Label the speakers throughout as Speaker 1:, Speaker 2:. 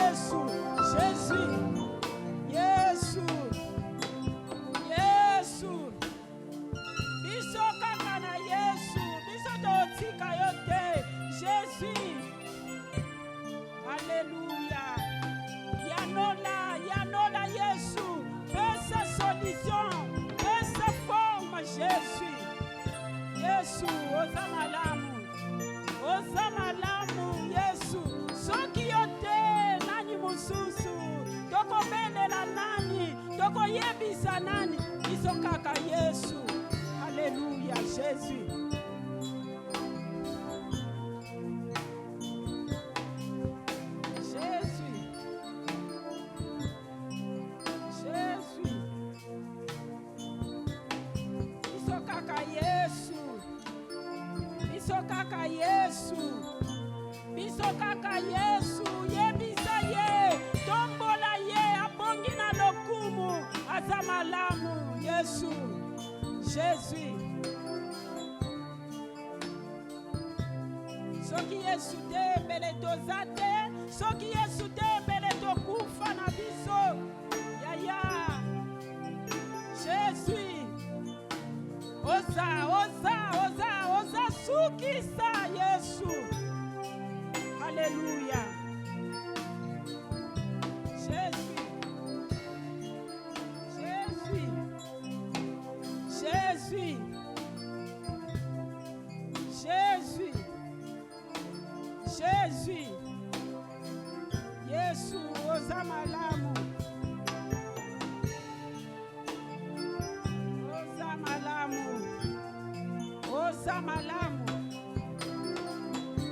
Speaker 1: Yesu, Jésus, Yesu, Yesu. Biso kaka na Yesu, biso totika yote, Jésus. Alléluia. Yanola Yesu, pesa solution, pesa forme Jésus. Yesu, oza malamu Yesu. Soki yote nani mususu, toko belela nani, toko yebisa nani, biso kaka Yesu. Alléluia, Jésus. Biso kaka Yesu, yebisa ye, tombola ye, abongi na lokumu, azamalamu, Yesu, Jésus. Soki Yesu te mbele tozate, soki Yesu te mbele tokufa na biso, yaya, Jésus. Oza sukisa Yesu. Alléluia. Jésus. Yesu, oza malamu.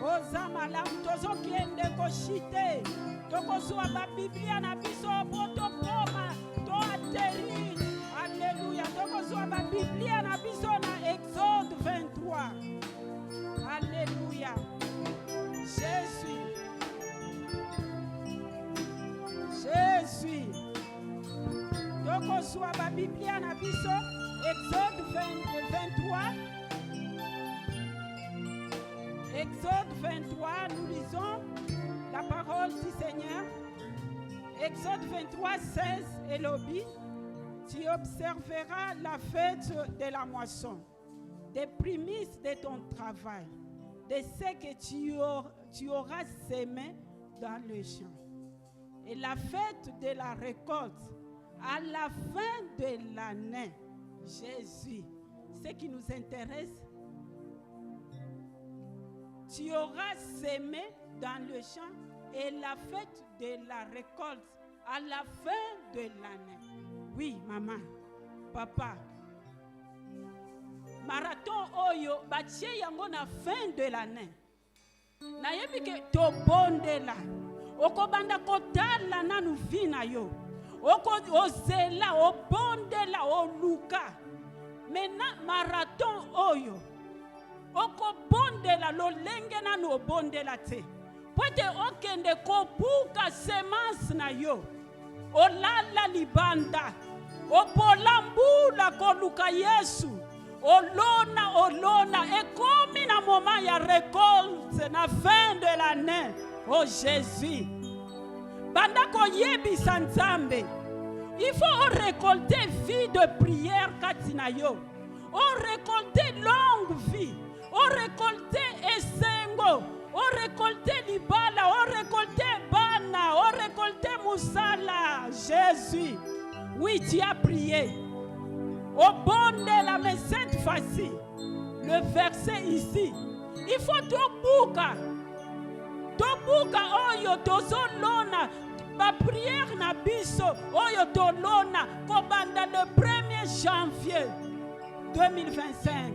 Speaker 1: Oza malamu tozo kiende koshite tokozwa ba Biblia na biso poto poma to ateri. Alléluia. Tokozwa ba Biblia na biso na Exode 23. Alléluia. Jésus. Tokozwa ba Biblia na biso Exode 23. Exode 23, nous lisons la parole du Seigneur. Exode 23, 16 et l'obit. Tu observeras la fête de la moisson, des prémices de ton travail, de ce que tu auras sémé dans le champ. Et la fête de la récolte, à la fin de l'année, Jésus, ce qui nous intéresse, tu auras sémé dans le champ et la fête de la récolte à la fin de l'année. Oui, maman, papa. Marathon oyo batie yango na fin de l'année. Na yebi ke to bondela. Oko banda kotala nanu vina yo. Oko ozela o bondela o luka. Mena marathon oyo. Oko bondela lo lenge nanu o bondela te. Pwete okende kobuka semence na yo. Olala libanda. Opolambula koluka Yesu. Olona. Et comme na moment ya récolte na fin de l'année. Oh Jésus. Banda ko yebi sanzambe. Il faut récolter vie de prière katina yo. On récolter longue vie. On récolter esengo. On récolter libala. On récolter bana. On récolter musala. Jésus. Oui, tu as prié. Au bon de la mais cette fois-ci, le verset ici, il faut tobuka oyo tozolona ba prière na biso oyo tolona kobanda le 1er janvier 2025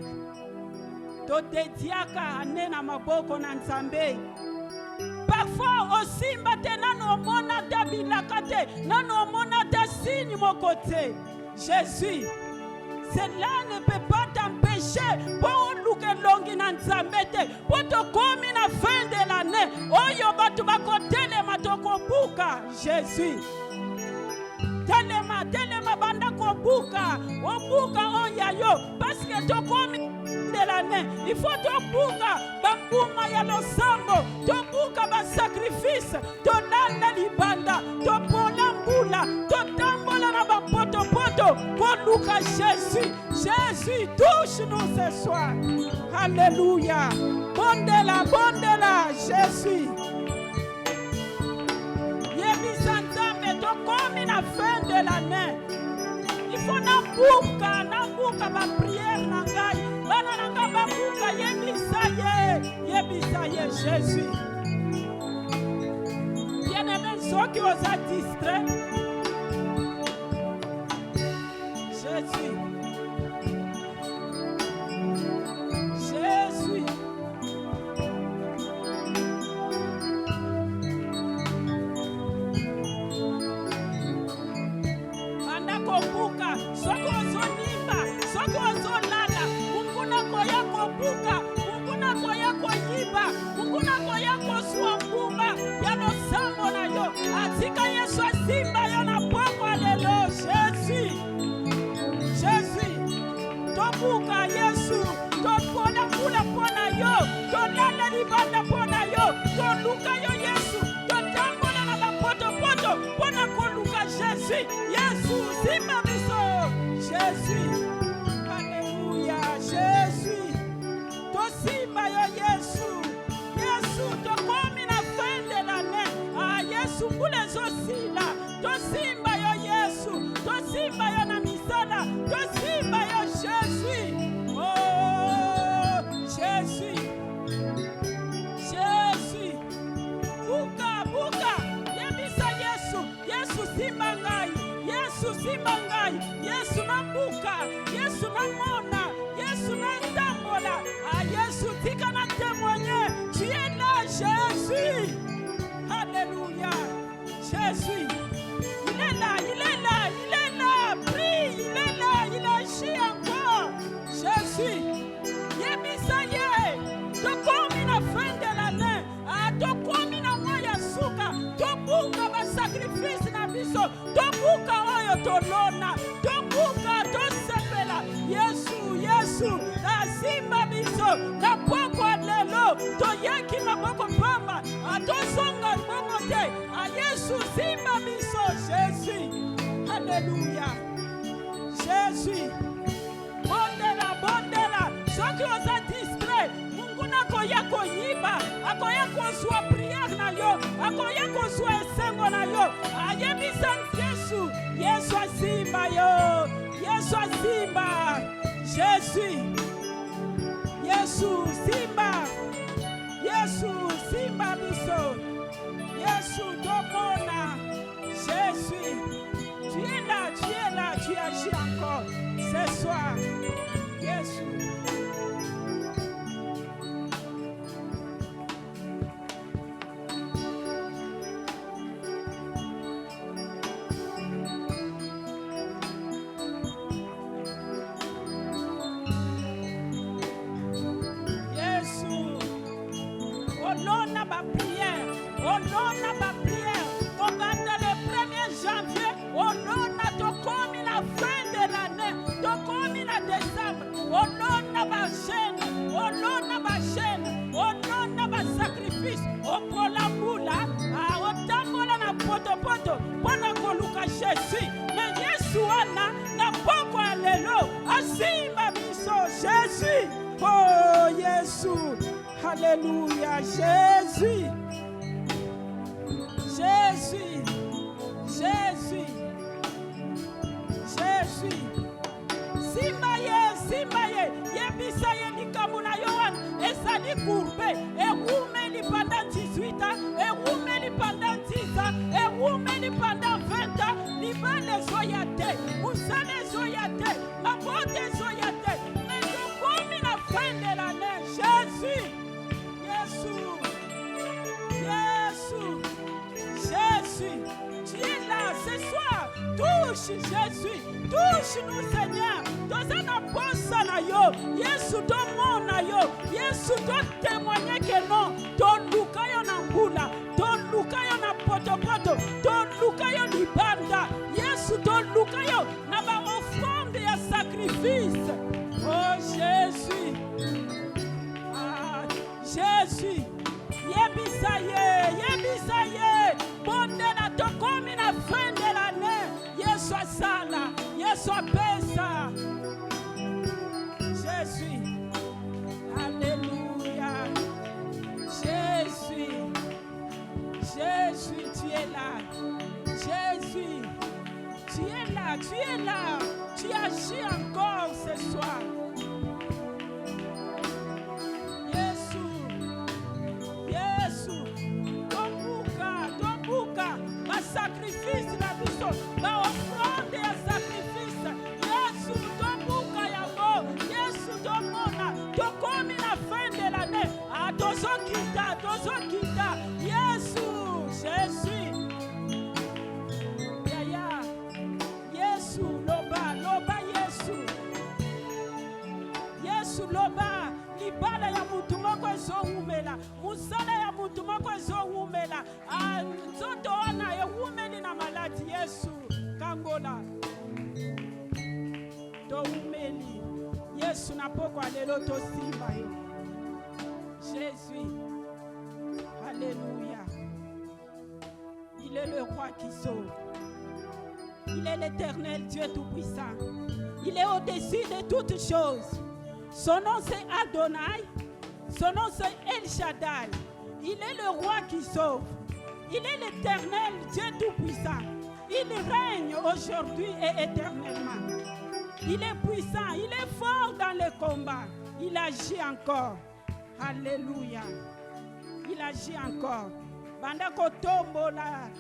Speaker 1: totediaka ane na maboko na Nzambe. Parfois aussi mbate nano mona ta bilaka te nano mona ta signe mon côté. Jésus, cela ne peut pas t'empêcher pour luke longi na Nzambe te pour te komi na fin de l'année oyo batu bakotele matoko buka. Jésus, telema banda ko buka obuka oyayo parce que to komi de l'année il faut to buka bambuma ya losambo to buka ba sacrifice to landa libala Koluka Jésus. Jésus, touche-nous ce soir. Alléluia. Bondela, bondela, Jésus. Yebisa Nzambe tokomi na fin de l'année. Il faut nambuka ba prière na ngai. Bana na nga babuka yebisa ye Jésus. Bien-aimé, ceux qui ont été distraits. Jésus. Jésus. Anda kobuka, soko ozonimba, soko ozolala, munguna koya kobuka, munguna koya koyiba, munguna koya kosua mbumba, yano sambo na yo, atika Yesu asimba yo na poko alelo, Jésus. Jésus, tobuka Yesu, topona kula pona yo, tolala libanda pona yo, toluka yo Yesu, totambola na bapoto pona koluka Jésus. Yesu, simba biso. Jésus, alléluia. Jésus, tosimba yo Yesu. Yesu, tokomi na fin de l'année. Ah, Yesu, mbule zosila. Tosimba yo Yesu, tosimba yo na misala, tosimba yo Jésus. Oh, Jésus. Jésus. Buka. Yebisa Yesu. Yesu simba ngai. Yesu simba ngai. Yesu nambuka. Yesu namona. Yesu natambola. Ah, Yesu tika na témoigner. Tu es là, Jésus. Alléluia. Jésus. Il est là. Prie, il est là. Il agit encore. Jésus. Yebisa ye. Tokomi na fin de l'année. Ah, tokomi na moya suka. Tobuka ba sacrifice na biso. Tobuka oyo tolona. Tobuka tosepela. Yesu. Asimba biso. Na poko lelo. Toyeki maboko pamba. Atosonga bongo te. Yesu simba biso. Jésus. Alléluia. Jésus. Bondela. Soki oza distrait, Mungu nakoya koyiba, akoya kozwa prière na yo, akoya kozwa esengo na yo. Ayebisa Yesu. Yesu asimba yo. Yesu asimba. Jésus. Yesu simba. Yesu simba biso. Yesu tomona. Jésus. Tu es là, tu agis encore ce soir. Jésus. Honore ma prière. Regarde le 1er janvier. Honore tokomi na fin de l'année. Tokomi na décembre. Honore ma chaîne. Honore ma sacrifice. Opola mula. Otambola na poto. Pona koluka Jésus. Mais Yesu wana na poko alelo. Asimba biso Jésus. Oh Yesu. Alléluia, Jésus. Simba ye. Yebisa ye likambo na Yohana. Ezali courbe. Ewumeli pendant 18 ans. Ewumeli pendant 10 ans. Ewumeli pendant 20 ans. Libane zoyate. Musane zoyate. Mabote zoyate. Mais tokomi na fin de l'année. Jésus. Tu es là ce soir. Touche Jésus. Touche-nous Seigneur. Tozana posa na yo. Yesu tomona yo. Yesu to témoigner que non. Toluka yo na mbula. Toluka yo na poto. Toluka yo libanda. Yesu toluka yo na ba offrande ya sacrifice. Oh Jésus. Jésus. Yebisa ye. Bonde na tokomi na fin de l'année. Yesu asala. Yesu apesa. loba libala ya mutu moko ezowumela musala ya mutu moko ezowumela nzoto wana ewumeli na maladi Yesu kangola towumeli Yesu na pokwa lelo tosimba yo Jésus alléluia. Il est le roi qui sauve. Il est l'éternel Dieu Tout-Puissant. Il est au-dessus de toutes choses. Son nom c'est Adonai. Son nom c'est El Shaddai. Il est le roi qui sauve. Il est l'éternel Dieu Tout-Puissant. Il règne aujourd'hui et éternellement. Il est puissant. Il est fort dans le combat. Il agit encore. Alléluia. Il agit encore. Banda kotombola,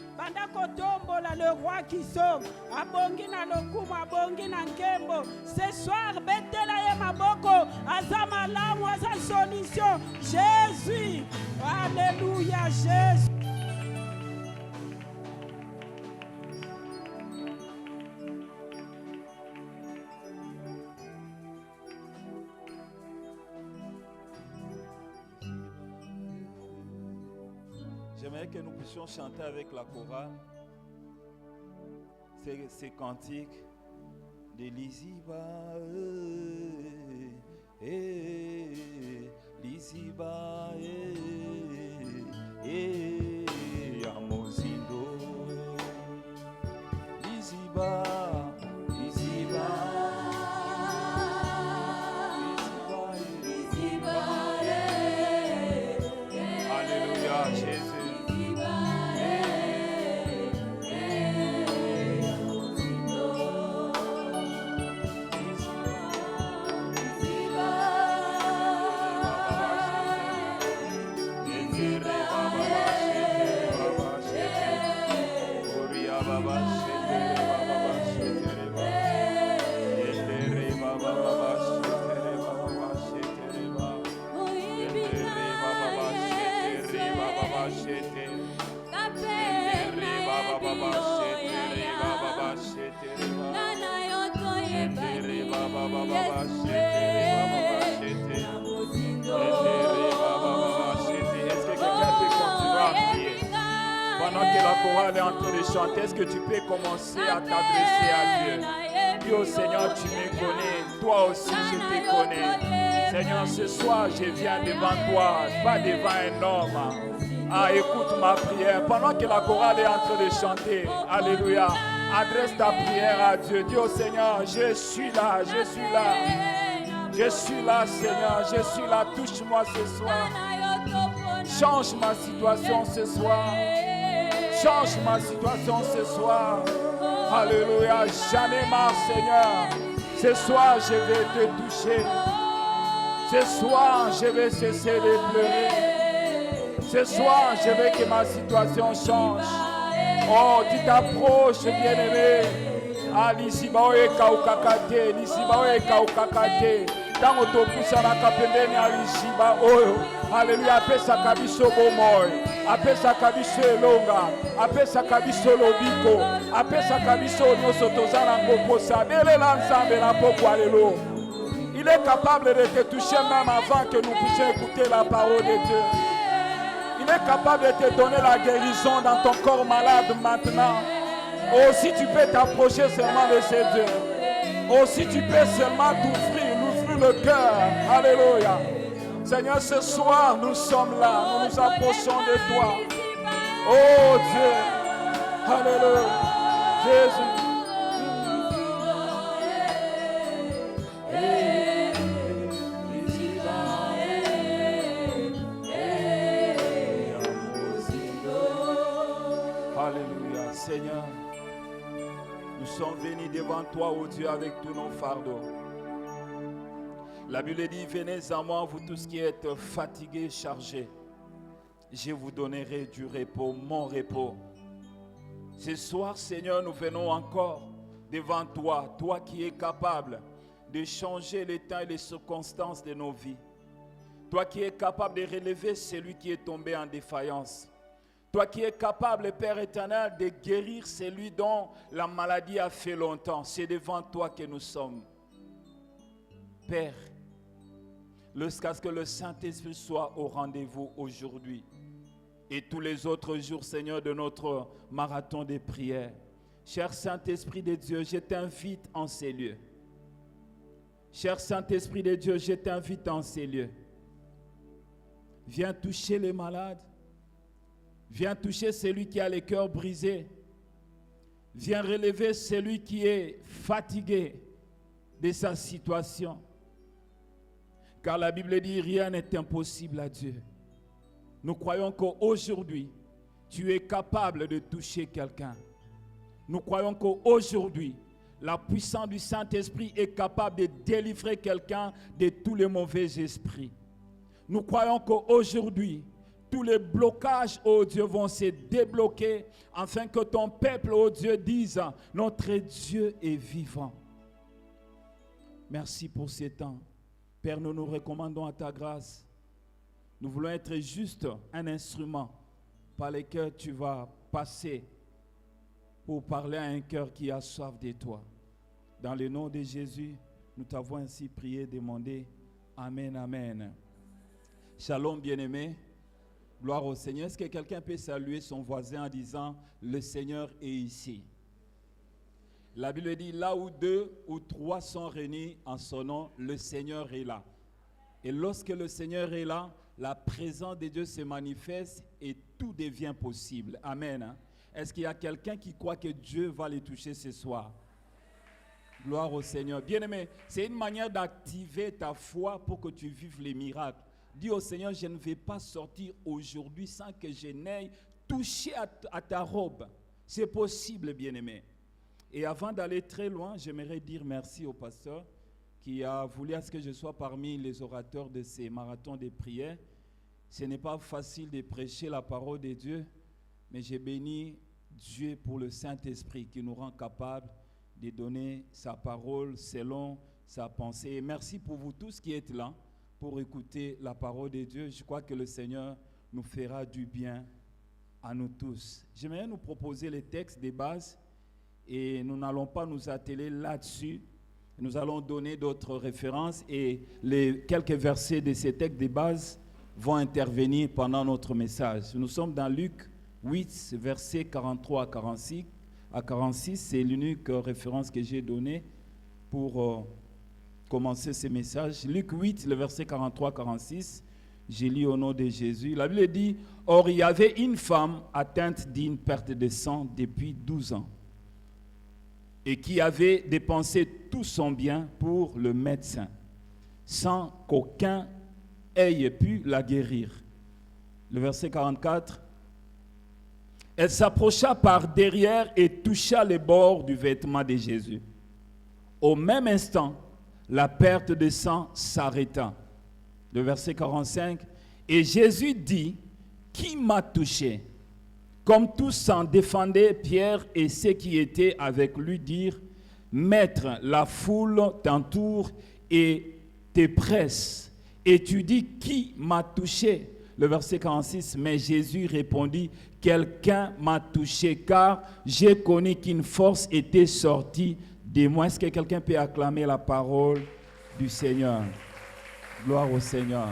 Speaker 1: le roi qui sauve. Abongi na lokumu, abongi na nkembo. Ce soir, betela ye maboko, azama lamu, aza solution. Jésus, alléluia, Jésus.
Speaker 2: J'aimerais que nous puissions chanter avec la chorale ces cantiques de Liziba, Liziba, Amozindo, Liziba, Liziba, Liziba, Alléluia, Jésus. Est-ce que quelqu'un peut continuer à prier pendant que la chorale est en train de chanter? Est-ce que tu peux commencer à t'adresser à Dieu? Dis au Seigneur, tu me connais, toi aussi je te connais. Seigneur, ce soir je viens devant toi, pas devant un homme. Ah, écoute ma prière pendant que la chorale est en train de chanter. Alléluia. Adresse ta prière à Dieu. Dis au Seigneur, je suis là, je suis là. Je suis là, Seigneur, je suis là. Touche-moi ce soir. Change ma situation ce soir. Change ma situation ce soir. Alléluia. J'en ai marre, Seigneur. Ce soir, je vais te toucher. Ce soir, je vais cesser de pleurer. Ce soir, je veux que ma situation change. Oh, tu t'approches, bien-aimé. Ah, lisiba oye kaukakate, lisiba oye kaukakate. Tango to pusana kapembeni alishiba oyo. Alléluia, apesa kabiso bomoy. Apesa kabiso elonga. Apesa kabiso lobiko. Apesa kabiso nyoso tozana ngoposa. Dele l'ensemble na poko alléluia. Il est capable de te toucher même avant que nous puissions écouter la parole de Dieu. Il est capable de te donner la guérison dans ton corps malade maintenant. Oh, si tu peux t'approcher seulement de ces dieux. Oh, si tu peux seulement t'ouvrir le cœur. Alléluia. Seigneur, ce soir, nous sommes là. Nous nous approchons de toi. Oh Dieu. Alléluia. Jésus. Alléluia. Seigneur, nous sommes venus devant toi, ô Dieu, avec tous nos fardeaux. La Bible dit, venez à moi, vous tous qui êtes fatigués, chargés. Je vous donnerai du repos, mon repos. Ce soir, Seigneur, nous venons encore devant toi, toi qui es capable de changer les temps et les circonstances de nos vies. Toi qui es capable de relever celui qui est tombé en défaillance. Toi qui es capable, Père éternel, de guérir celui dont la maladie a fait longtemps. C'est devant toi que nous sommes. Père, jusqu'à ce que le Saint-Esprit soit au rendez-vous aujourd'hui et tous les autres jours, Seigneur, de notre marathon de prières. Cher Saint-Esprit de Dieu, je t'invite en ces lieux. Cher Saint-Esprit de Dieu, je t'invite en ces lieux. Viens toucher les malades. Viens toucher celui qui a le cœur brisé. Viens relever celui qui est fatigué de sa situation. Car la Bible dit, rien n'est impossible à Dieu. Nous croyons qu'aujourd'hui, tu es capable de toucher quelqu'un. Nous croyons qu'aujourd'hui, la puissance du Saint-Esprit est capable de délivrer quelqu'un de tous les mauvais esprits. Nous croyons qu'aujourd'hui, tous les blocages, oh Dieu, vont se débloquer afin que ton peuple, oh Dieu, dise, notre Dieu est vivant. Merci pour ces temps. Père, nous nous recommandons à ta grâce. Nous voulons être juste un instrument par lequel tu vas passer pour parler à un cœur qui a soif de toi. Dans le nom de Jésus, nous t'avons ainsi prié, demandé. Amen, amen. Shalom, bien-aimés. Gloire au Seigneur. Est-ce que quelqu'un peut saluer son voisin en disant, le Seigneur est ici? La Bible dit, là où 2 ou 3 sont réunis en son nom, le Seigneur est là. Et lorsque le Seigneur est là, la présence de Dieu se manifeste et tout devient possible. Amen. Est-ce qu'il y a quelqu'un qui croit que Dieu va les toucher ce soir? Gloire au Seigneur. Bien-aimé, c'est une manière d'activer ta foi pour que tu vives les miracles. Dis au Seigneur, je ne vais pas sortir aujourd'hui sans que je n'aie touché à ta robe. C'est possible, bien-aimé. Et avant d'aller très loin, j'aimerais dire merci au pasteur qui a voulu à ce que je sois parmi les orateurs de ces marathons de prière. Ce n'est pas facile de prêcher la parole de Dieu, mais j'ai béni Dieu pour le Saint-Esprit qui nous rend capables de donner sa parole selon sa pensée. Et merci pour vous tous qui êtes là pour écouter la parole de Dieu. Je crois que le Seigneur nous fera du bien à nous tous. J'aimerais nous proposer les textes de base et nous n'allons pas nous atteler là-dessus. Nous allons donner d'autres références et les quelques versets de ces textes de base vont intervenir pendant notre message. Nous sommes dans Luc 8, versets 43 à 46. C'est l'unique référence que j'ai donnée pour commencer ce message. Luc 8, le verset 43-46, j'ai lu au nom de Jésus. La Bible dit, « Or, il y avait une femme atteinte d'une perte de sang depuis 12 ans et qui avait dépensé tout son bien pour le médecin, sans qu'aucun ait pu la guérir. » Le verset 44, « Elle s'approcha par derrière et toucha les bords du vêtement de Jésus. Au même instant, la perte de sang s'arrêta. » Le verset 45, « Et Jésus dit, « Qui m'a touché ?» Comme tous s'en défendaient, Pierre et ceux qui étaient avec lui dirent, « Maître, la foule t'entoure et te presse. Et tu dis, « Qui m'a touché ?» Le verset 46, « Mais Jésus répondit, « Quelqu'un m'a touché, car j'ai connu qu'une force était sortie de moi. » Est-ce que quelqu'un peut acclamer la parole du Seigneur? Gloire au Seigneur.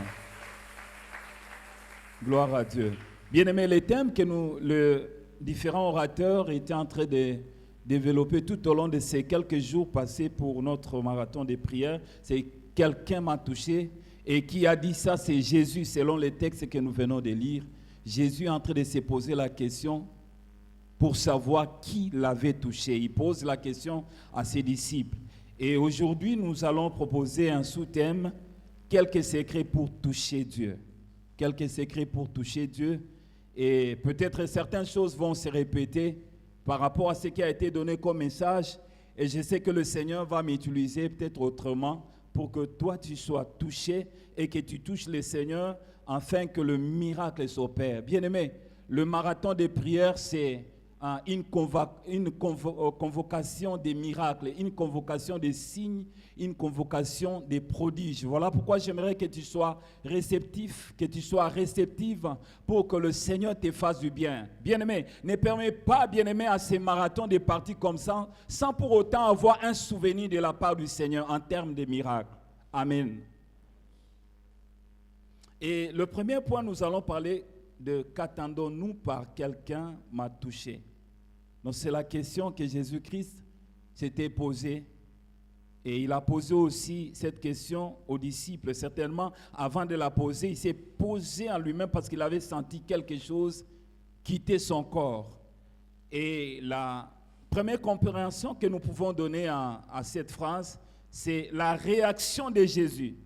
Speaker 2: Gloire à Dieu. Bien-aimés, les thèmes que les différents orateurs étaient en train de développer tout au long de ces quelques jours passés pour notre marathon de prière, c'est « Quelqu'un m'a touché ». Et qui a dit ça, c'est Jésus, selon les textes que nous venons de lire. Jésus est en train de se poser la question pour savoir qui l'avait touché. Il pose la question à ses disciples. Et aujourd'hui, nous allons proposer un sous-thème, quelques secrets pour toucher Dieu. Quelques secrets pour toucher Dieu. Et peut-être certaines choses vont se répéter par rapport à ce qui a été donné comme message. Et je sais que le Seigneur va m'utiliser peut-être autrement pour que toi tu sois touché et que tu touches le Seigneur afin que le miracle s'opère. Bien-aimé, le marathon de prière, c'est une convocation des miracles, une convocation des signes, une convocation des prodiges. Voilà pourquoi j'aimerais que tu sois réceptif, que tu sois réceptive pour que le Seigneur te fasse du bien. Bien-aimé, ne permets pas, bien-aimé, à ces marathons de partir comme ça, sans pour autant avoir un souvenir de la part du Seigneur en termes de miracles. Amen.
Speaker 3: Et le premier point, nous allons parler de qu'attendons-nous par quelqu'un m'a touché. Donc c'est la question que Jésus-Christ s'était posée. Et il a posé aussi cette question aux disciples. Certainement, avant de la poser, il s'est posé en lui-même parce qu'il avait senti quelque chose quitter son corps. Et la première compréhension que nous pouvons donner à cette phrase, c'est la réaction de Jésus.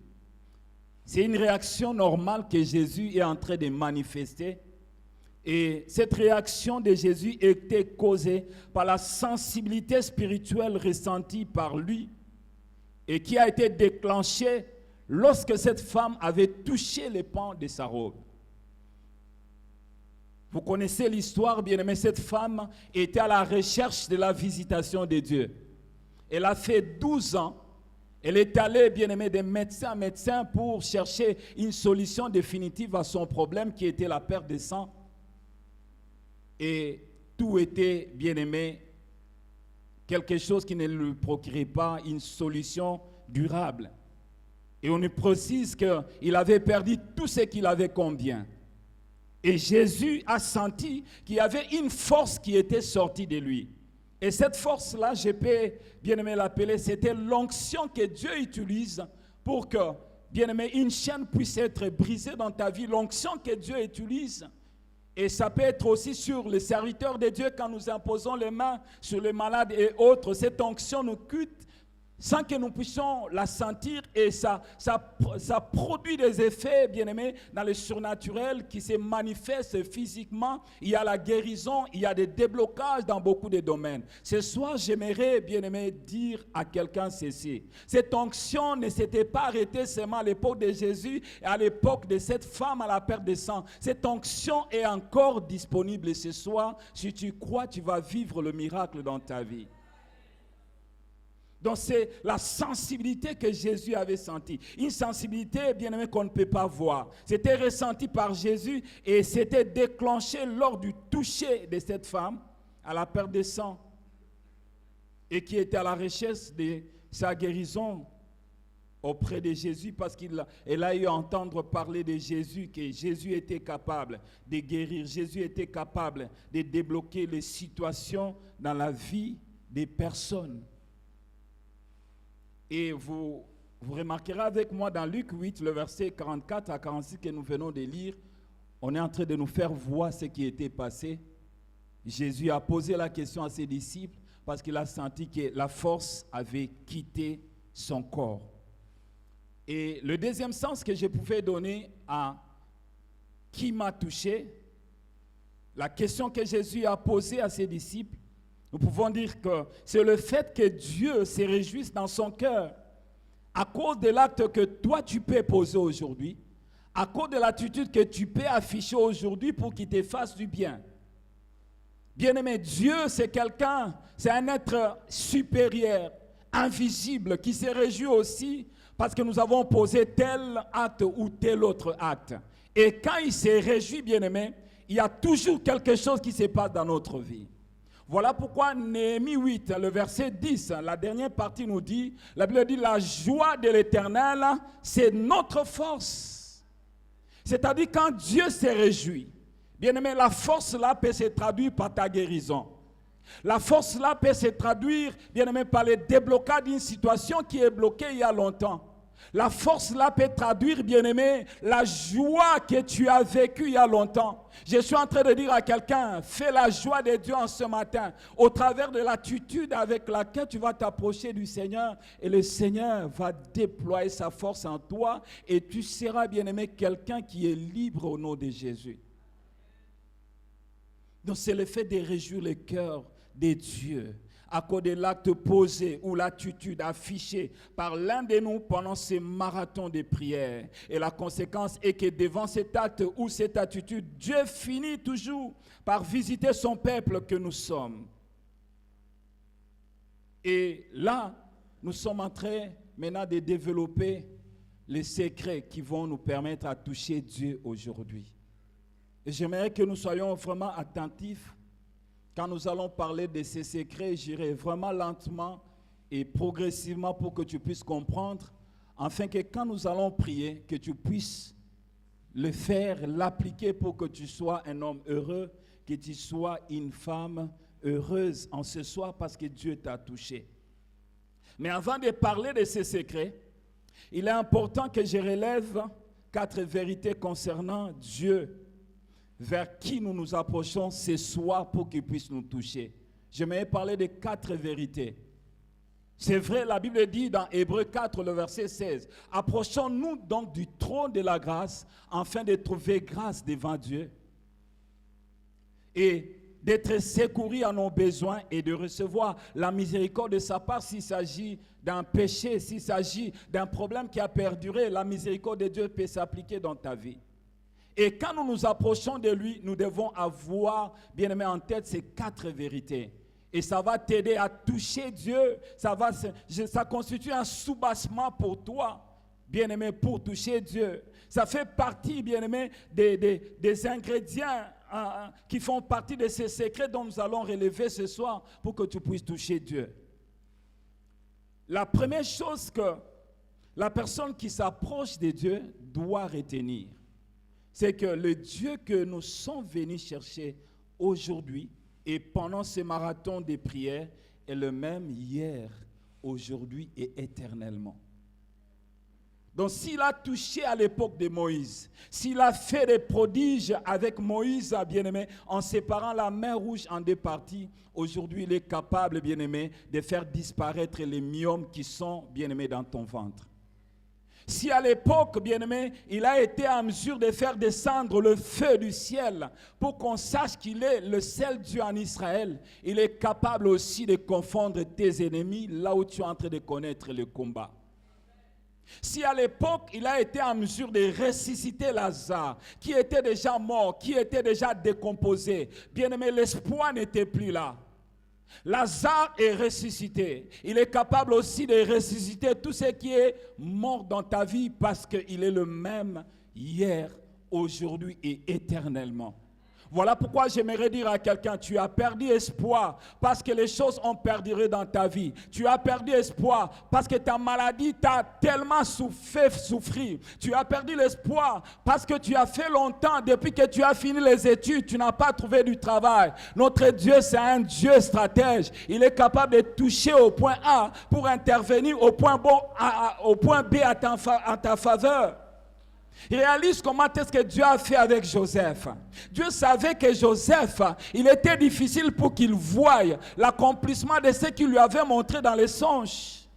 Speaker 3: C'est une réaction normale que Jésus est en train de manifester. Et cette réaction de Jésus était causée par la sensibilité spirituelle ressentie par lui et qui a été déclenchée lorsque cette femme avait touché les pans de sa robe. Vous connaissez l'histoire, bien-aimé, cette femme était à la recherche de la visitation de Dieu. Elle a fait 12 ans. Elle est allée, bien-aimé, de médecin en médecin pour chercher une solution définitive à son problème qui était la perte de sang. Et tout était, bien-aimé, quelque chose qui ne lui procurait pas une solution durable. Et on nous précise qu'il avait perdu tout ce qu'il avait comme bien. Et Jésus a senti qu'il y avait une force qui était sortie de lui. Et cette force-là, je peux, bien-aimé, l'appeler, c'était l'onction que Dieu utilise pour que, bien-aimé, une chaîne puisse être brisée dans ta vie. L'onction que Dieu utilise. Et ça peut être aussi sur les serviteurs de Dieu quand nous imposons les mains sur les malades et autres. Cette onction nous quitte sans que nous puissions la sentir et ça produit des effets, bien-aimés, dans le surnaturel qui se manifestent physiquement. Il y a la guérison, il y a des déblocages dans beaucoup de domaines. Ce soir, j'aimerais, bien-aimé, dire à quelqu'un ceci. Cette onction ne s'était pas arrêtée seulement à l'époque de Jésus et à l'époque de cette femme à la perte de sang. Cette onction est encore disponible et ce soir, si tu crois, tu vas vivre le miracle dans ta vie. Donc c'est la sensibilité que Jésus avait sentie. Une sensibilité, bien aimé, qu'on ne peut pas voir. C'était ressenti par Jésus et c'était déclenché lors du toucher de cette femme à la perte de sang et qui était à la recherche de sa guérison auprès de Jésus parce qu'elle a eu à entendre parler de Jésus, que Jésus était capable de guérir, Jésus était capable de débloquer les situations dans la vie des personnes. Et vous remarquerez avec moi dans Luc 8, le verset 44 à 46 que nous venons de lire, on est en train de nous faire voir ce qui était passé. Jésus a posé la question à ses disciples parce qu'il a senti que la force avait quitté son corps. Et le deuxième sens que je pouvais donner à qui m'a touché, la question que Jésus a posée à ses disciples, nous pouvons dire que c'est le fait que Dieu se réjouisse dans son cœur à cause de l'acte que toi tu peux poser aujourd'hui, à cause de l'attitude que tu peux afficher aujourd'hui pour qu'il te fasse du bien. Bien-aimé, Dieu c'est quelqu'un, c'est un être supérieur, invisible, qui se réjouit aussi parce que nous avons posé tel acte ou tel autre acte. Et quand il se réjouit, bien-aimé, il y a toujours quelque chose qui se passe dans notre vie. Voilà pourquoi Néhémie 8, le verset 10, la dernière partie nous dit, la Bible dit, la joie de l'Éternel, c'est notre force. C'est-à-dire quand Dieu se réjouit, bien aimé, la force là peut se traduire par ta guérison. La force là peut se traduire, bien aimé, par le déblocage d'une situation qui est bloquée il y a longtemps. La force là peut traduire, bien-aimé, la joie que tu as vécue il y a longtemps. Je suis en train de dire à quelqu'un, fais la joie de Dieu en ce matin, au travers de l'attitude avec laquelle tu vas t'approcher du Seigneur, et le Seigneur va déployer sa force en toi, et tu seras, bien-aimé, quelqu'un qui est libre au nom de Jésus. Donc c'est le fait de réjouir le cœur de Dieu à cause de l'acte posé ou l'attitude affichée par l'un de nous pendant ces marathons de prière. Et la conséquence est que devant cet acte ou cette attitude, Dieu finit toujours par visiter son peuple que nous sommes. Et là, nous sommes en train maintenant de développer les secrets qui vont nous permettre à toucher Dieu aujourd'hui. Et j'aimerais que nous soyons vraiment attentifs. Quand nous allons parler de ces secrets, j'irai vraiment lentement et progressivement pour que tu puisses comprendre, afin que quand nous allons prier, que tu puisses le faire, l'appliquer pour que tu sois un homme heureux, que tu sois une femme heureuse en ce soir parce que Dieu t'a touché. Mais avant de parler de ces secrets, il est important que je relève 4 vérités concernant Dieu, vers qui nous nous approchons ce soir pour qu'il puisse nous toucher. J'aimerais parler de 4 vérités. C'est vrai, la Bible dit dans Hébreux 4, le verset 16, « Approchons-nous donc du trône de la grâce, afin de trouver grâce devant Dieu et d'être secourus à nos besoins et de recevoir la miséricorde de sa part s'il s'agit d'un péché, s'il s'agit d'un problème qui a perduré, la miséricorde de Dieu peut s'appliquer dans ta vie. Et quand nous nous approchons de lui, nous devons avoir, bien aimé, en tête ces 4 vérités. Et ça va t'aider à toucher Dieu. Ça constitue un soubassement pour toi, bien-aimé, pour toucher Dieu. Ça fait partie, bien-aimé, des ingrédients qui font partie de ces secrets dont nous allons relever ce soir pour que tu puisses toucher Dieu. La première chose que la personne qui s'approche de Dieu doit retenir, c'est que le Dieu que nous sommes venus chercher aujourd'hui, et pendant ce marathon de prières, est le même hier, aujourd'hui et éternellement. Donc s'il a touché à l'époque de Moïse, s'il a fait des prodiges avec Moïse, bien-aimé, en séparant la mer Rouge en 2 parties, aujourd'hui il est capable, bien-aimé, de faire disparaître les myomes qui sont, bien-aimés, dans ton ventre. Si à l'époque, bien-aimé, il a été en mesure de faire descendre le feu du ciel pour qu'on sache qu'il est le seul Dieu en Israël, il est capable aussi de confondre tes ennemis là où tu es en train de connaître le combat. Si à l'époque, il a été en mesure de ressusciter Lazare, qui était déjà mort, qui était déjà décomposé, bien-aimé, l'espoir n'était plus là. Lazare est ressuscité. Il est capable aussi de ressusciter tout ce qui est mort dans ta vie parce qu'il est le même hier, aujourd'hui et éternellement. Voilà pourquoi j'aimerais dire à quelqu'un, tu as perdu espoir parce que les choses ont perduré dans ta vie. Tu as perdu espoir parce que ta maladie t'a tellement fait souffrir. Tu as perdu l'espoir parce que tu as fait longtemps, depuis que tu as fini les études, tu n'as pas trouvé du travail. Notre Dieu, c'est un Dieu stratège. Il est capable de toucher au point A pour intervenir au point B à ta faveur. Réalise comment est-ce que Dieu a fait avec Joseph. Dieu savait que Joseph, il était difficile pour qu'il voie l'accomplissement de ce qu'il lui avait montré dans les songes.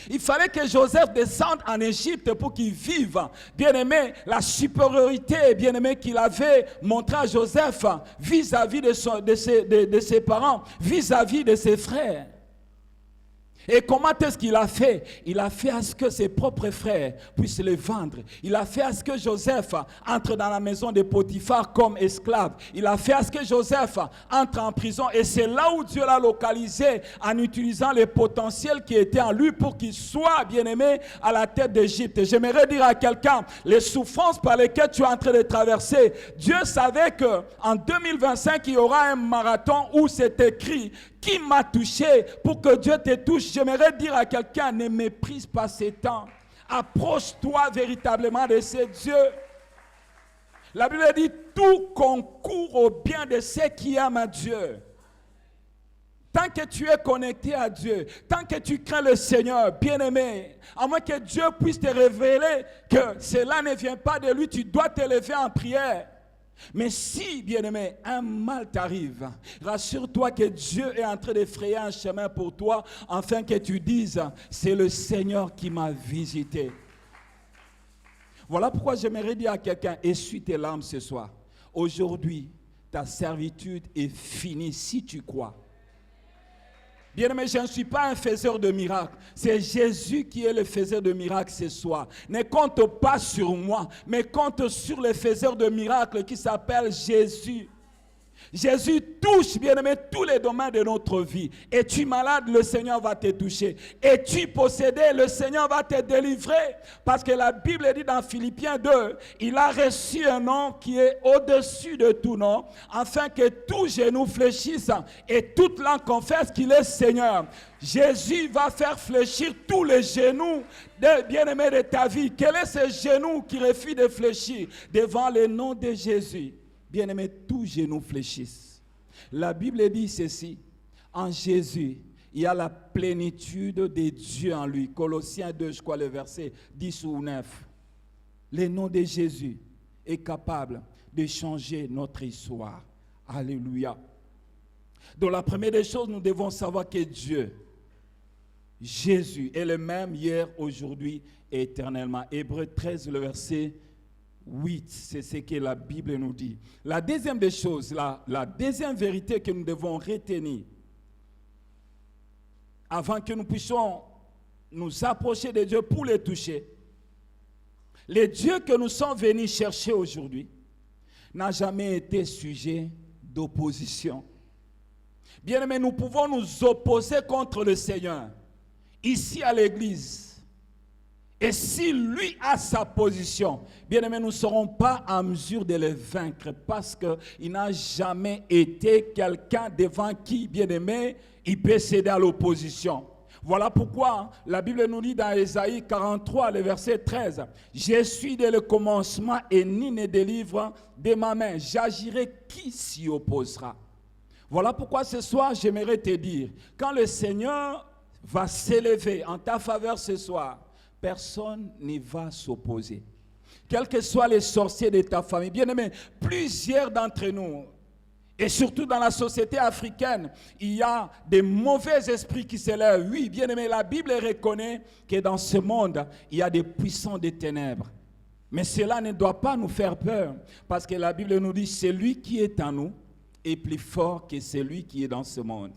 Speaker 3: Il fallait que Joseph descende en Égypte pour qu'il vive, bien aimé, la supériorité, bien aimé, qu'il avait montré à Joseph vis-à-vis de ses parents, vis-à-vis de ses frères. Et comment est-ce qu'il a fait? Il a fait à ce que ses propres frères puissent les vendre. Il a fait à ce que Joseph entre dans la maison de Potiphar comme esclave. Il a fait à ce que Joseph entre en prison. Et c'est là où Dieu l'a localisé en utilisant les potentiels qui étaient en lui pour qu'il soit, bien-aimé, à la tête d'Égypte. J'aimerais dire à quelqu'un, les souffrances par lesquelles tu es en train de traverser, Dieu savait qu'en 2025, il y aura un marathon où c'est écrit « Qui m'a touché pour que Dieu te touche ?» J'aimerais dire à quelqu'un, ne méprise pas ces temps. Approche-toi véritablement de ce Dieu. La Bible dit, tout concourt au bien de ceux qui aiment Dieu. Tant que tu es connecté à Dieu, tant que tu crains le Seigneur, bien-aimé, à moins que Dieu puisse te révéler que cela ne vient pas de lui, tu dois te lever en prière. Mais si, bien-aimé, un mal t'arrive, rassure-toi que Dieu est en train de frayer un chemin pour toi, afin que tu dises, c'est le Seigneur qui m'a visité. Voilà pourquoi j'aimerais dire à quelqu'un, essuie tes larmes ce soir. Aujourd'hui, ta servitude est finie si tu crois. Bien-aimé, je ne suis pas un faiseur de miracles. C'est Jésus qui est le faiseur de miracles ce soir. Ne compte pas sur moi, mais compte sur le faiseur de miracles qui s'appelle Jésus. Jésus touche, bien-aimé, tous les domaines de notre vie. Es-tu malade, le Seigneur va te toucher. Es-tu possédé, le Seigneur va te délivrer. Parce que la Bible dit dans Philippiens 2, il a reçu un nom qui est au-dessus de tout nom, afin que tout genou fléchisse et toute langue confesse qu'il est Seigneur. Jésus va faire fléchir tous les genoux bien-aimés de ta vie. Quel est ce genou qui refuse de fléchir devant le nom de Jésus? Bien-aimés, tous genoux fléchissent. La Bible dit ceci, en Jésus, il y a la plénitude de Dieu en lui. Colossiens 2, je crois, le verset 10 ou 9. Le nom de Jésus est capable de changer notre histoire. Alléluia. Donc la première des choses, nous devons savoir que Dieu, Jésus, est le même hier, aujourd'hui et éternellement. Hébreux 13, le verset 8, c'est ce que la Bible nous dit. La deuxième des choses, la deuxième vérité que nous devons retenir, avant que nous puissions nous approcher de Dieu pour le toucher, le Dieu que nous sommes venus chercher aujourd'hui n'a jamais été sujet d'opposition. Bien aimé, nous pouvons nous opposer contre le Seigneur, ici à l'église. Et si lui a sa position, bien aimé, nous ne serons pas en mesure de le vaincre parce qu'il n'a jamais été quelqu'un devant qui, bien aimé, il peut céder à l'opposition. Voilà pourquoi la Bible nous dit dans Ésaïe 43, le verset 13, « Je suis dès le commencement et nul ne délivre de ma main. J'agirai, qui s'y opposera ?» Voilà pourquoi ce soir, j'aimerais te dire, quand le Seigneur va s'élever en ta faveur ce soir, personne n'y va s'opposer. Quels que soient les sorciers de ta famille, bien aimé, plusieurs d'entre nous, et surtout dans la société africaine, il y a des mauvais esprits qui s'élèvent. Oui, bien aimé, la Bible reconnaît que dans ce monde, il y a des puissants des ténèbres. Mais cela ne doit pas nous faire peur, parce que la Bible nous dit, celui qui est en nous est plus fort que celui qui est dans ce monde.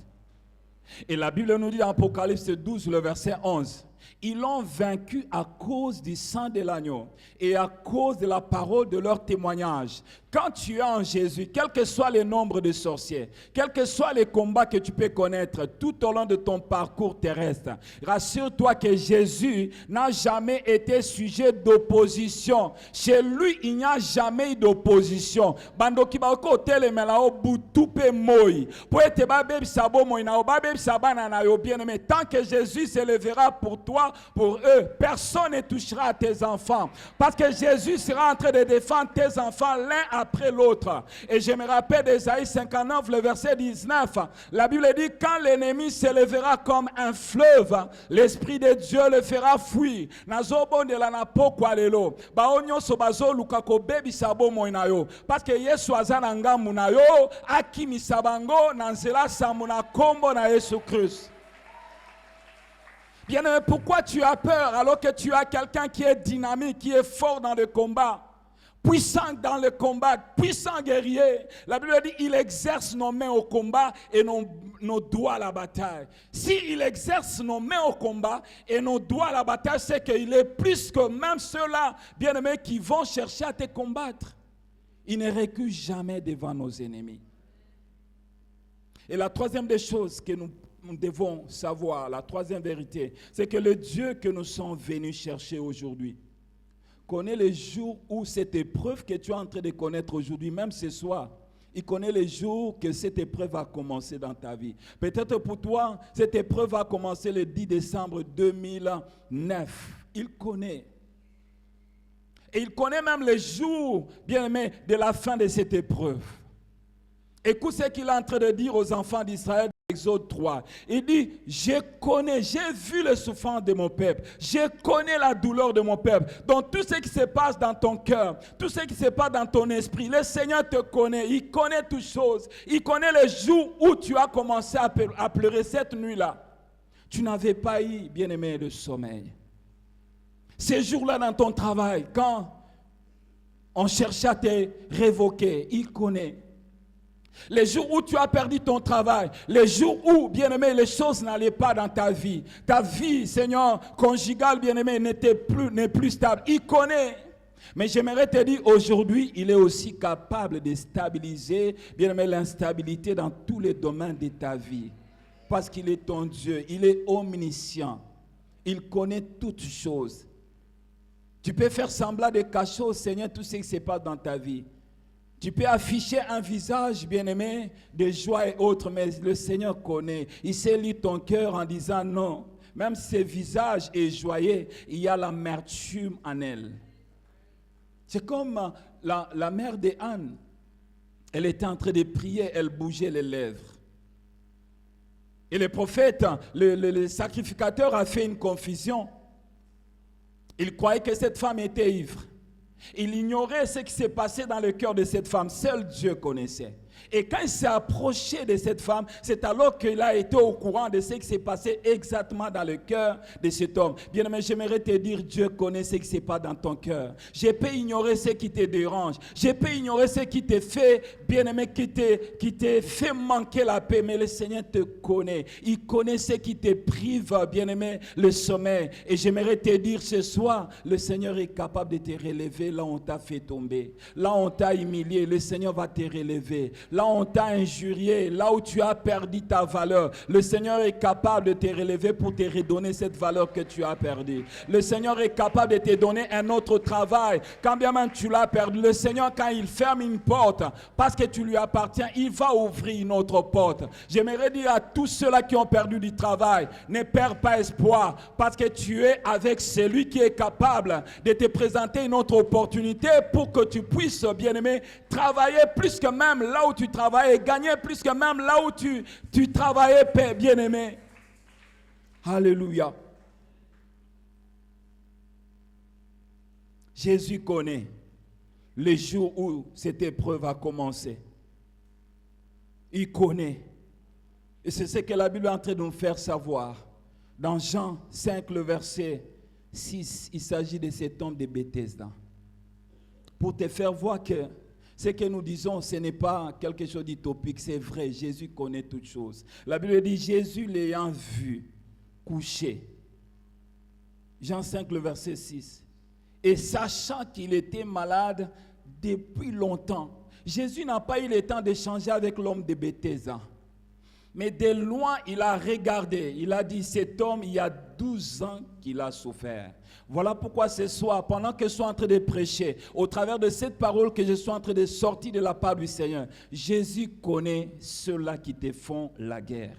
Speaker 3: Et la Bible nous dit dans Apocalypse 12, le verset 11, ils l'ont vaincu à cause du sang de l'agneau et à cause de la parole de leur témoignage. Quand tu es en Jésus, quel que soit le nombre de sorciers, quels que soient les combats que tu peux connaître tout au long de ton parcours terrestre, rassure-toi que Jésus n'a jamais été sujet d'opposition. Chez lui, il n'y a jamais eu d'opposition. Tant que Jésus s'élèvera pour toi, pour eux, personne ne touchera à tes enfants. Parce que Jésus sera en train de défendre tes enfants l'un après l'autre. Et je me rappelle d'Ésaïe 59, le verset 19. La Bible dit, quand l'ennemi s'élèvera comme un fleuve, l'Esprit de Dieu le fera fuir. Parce que Yesu azana ngamu na yo, akimisa bango na nzela samuna kombo na Yesu Christ. Bien-aimé, pourquoi tu as peur alors que tu as quelqu'un qui est dynamique, qui est fort dans le combat, puissant dans le combat, puissant guerrier? La Bible dit, il exerce nos mains au combat et nos doigts à la bataille. S'il exerce nos mains au combat et nos doigts à la bataille, c'est qu'il est plus que même ceux-là, bien-aimés, qui vont chercher à te combattre. Il ne recule jamais devant nos ennemis. Et la troisième des choses que nous devons savoir, la troisième vérité, c'est que le Dieu que nous sommes venus chercher aujourd'hui connaît les jours où cette épreuve que tu es en train de connaître aujourd'hui, même ce soir, il connaît les jours que cette épreuve va commencer dans ta vie. Peut-être pour toi, cette épreuve va commencer le 10 décembre 2009. Il connaît. Et il connaît même les jours, bien aimés, de la fin de cette épreuve. Écoute ce qu'il est en train de dire aux enfants d'Israël. Exode 3, il dit, j'ai vu le souffrance de mon peuple, je connais la douleur de mon peuple. Donc tout ce qui se passe dans ton cœur, tout ce qui se passe dans ton esprit, le Seigneur te connaît, il connaît toutes choses, il connaît les jours où tu as commencé à pleurer cette nuit-là. Tu n'avais pas eu, bien-aimé, le sommeil. Ces jours-là dans ton travail, quand on cherchait à te révoquer, il connaît. Les jours où tu as perdu ton travail, les jours où, bien-aimé, les choses n'allaient pas dans ta vie, Seigneur, conjugale, bien-aimé, n'est plus stable. Il connaît. Mais j'aimerais te dire, aujourd'hui, il est aussi capable de stabiliser, bien aimé, l'instabilité dans tous les domaines de ta vie. Parce qu'il est ton Dieu, il est omniscient. Il connaît toutes choses. Tu peux faire semblant de cacher au Seigneur tout ce qui se passe dans ta vie. Tu peux afficher un visage, bien-aimé, de joie et autres, mais le Seigneur connaît. Il sait lire ton cœur en disant non. Même si ce visage est joyeux, il y a l'amertume en elle. C'est comme la mère d'Anne. Elle était en train de prier, elle bougeait les lèvres. Et le prophète, le sacrificateur a fait une confusion. Il croyait que cette femme était ivre. Il ignorait ce qui s'est passé dans le cœur de cette femme. Seul Dieu connaissait. Et quand il s'est approché de cette femme, c'est alors qu'il a été au courant de ce qui s'est passé exactement dans le cœur de cet homme. Bien-aimé, j'aimerais te dire, Dieu connaît ce qui se passe dans ton cœur. Je peux ignorer ce qui te dérange. Je peux ignorer ce qui te fait, bien-aimé, qui te fait manquer la paix. Mais le Seigneur te connaît. Il connaît ce qui te prive, bien-aimé, le sommeil. Et j'aimerais te dire ce soir, le Seigneur est capable de te relever là où on t'a fait tomber. Là où on t'a humilié, le Seigneur va te relever. Là où on t'a injurié, là où tu as perdu ta valeur, le Seigneur est capable de te relever pour te redonner cette valeur que tu as perdue. Le Seigneur est capable de te donner un autre travail. Quand bien même tu l'as perdu, le Seigneur, quand il ferme une porte, parce que tu lui appartiens, il va ouvrir une autre porte. J'aimerais dire à tous ceux-là qui ont perdu du travail, ne perds pas espoir, parce que tu es avec celui qui est capable de te présenter une autre opportunité pour que tu puisses, bien-aimé, travailler plus que même là où tu travailles et gagner plus que même là où tu travaillais, Père bien-aimé. Alléluia. Jésus connaît les jours où cette épreuve a commencé. Il connaît. Et c'est ce que la Bible est en train de nous faire savoir. Dans Jean 5, le verset 6, il s'agit de cet homme de Bethesda. Pour te faire voir que ce que nous disons, ce n'est pas quelque chose d'utopique, c'est vrai, Jésus connaît toutes choses. La Bible dit, Jésus l'ayant vu, couché. Jean 5, le verset 6. Et sachant qu'il était malade depuis longtemps, Jésus n'a pas eu le temps d'échanger avec l'homme de Bethesda. Mais de loin, il a regardé. Il a dit, cet homme, il y a 12 ans qu'il a souffert. Voilà pourquoi ce soir, pendant que je suis en train de prêcher, au travers de cette parole que je suis en train de sortir de la part du Seigneur, Jésus connaît ceux-là qui te font la guerre.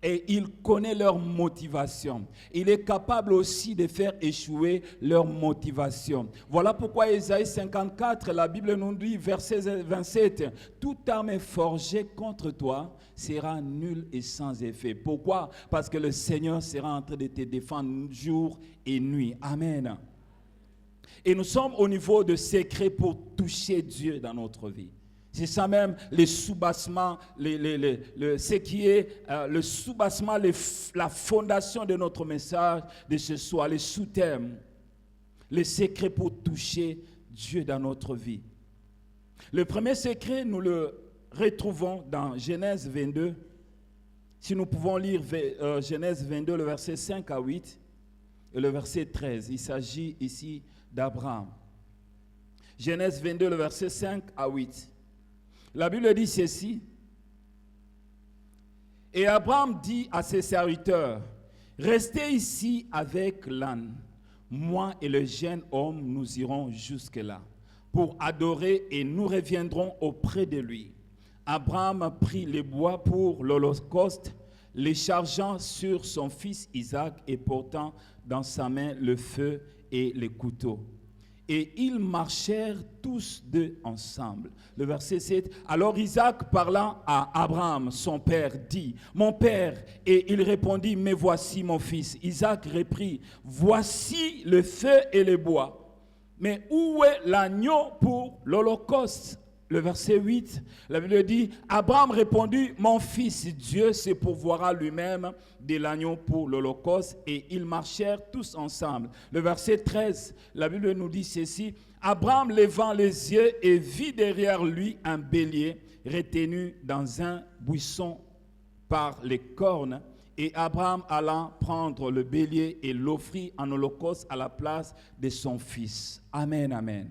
Speaker 3: Et il connaît leur motivation. Il est capable aussi de faire échouer leur motivation. Voilà pourquoi Ésaïe 54, la Bible nous dit, verset 27, « Toute arme forgée contre toi sera nulle et sans effet. » Pourquoi? Parce que le Seigneur sera en train de te défendre jour et nuit. Amen. Et nous sommes au niveau de secret pour toucher Dieu dans notre vie. C'est ça même, les sous-bassements, ce qui est le sous-bassement, la fondation de notre message de ce soir, les sous-thèmes, les secrets pour toucher Dieu dans notre vie. Le premier secret, nous le retrouvons dans Genèse 22. Si nous pouvons lire Genèse 22, le verset 5 à 8 et le verset 13. Il s'agit ici d'Abraham. Genèse 22, le verset 5 à 8. La Bible dit ceci. Et Abraham dit à ses serviteurs, restez ici avec l'âne. Moi et le jeune homme, nous irons jusque-là pour adorer et nous reviendrons auprès de lui. Abraham prit les bois pour l'holocauste, les chargeant sur son fils Isaac et portant dans sa main le feu et les couteaux. Et ils marchèrent tous deux ensemble. Le verset 7. Alors Isaac parlant à Abraham, son père, dit, « Mon père. » Et il répondit, « Mais voici mon fils. » Isaac reprit, « Voici le feu et le bois. Mais où est l'agneau pour l'holocauste ?» Le verset 8, la Bible dit, Abraham répondit, mon fils, Dieu se pourvoira lui-même de l'agneau pour l'holocauste. Et ils marchèrent tous ensemble. Le verset 13, la Bible nous dit ceci, Abraham levant les yeux et vit derrière lui un bélier retenu dans un buisson par les cornes Et Abraham allant prendre le bélier et l'offrit en holocauste à la place de son fils. Amen, amen.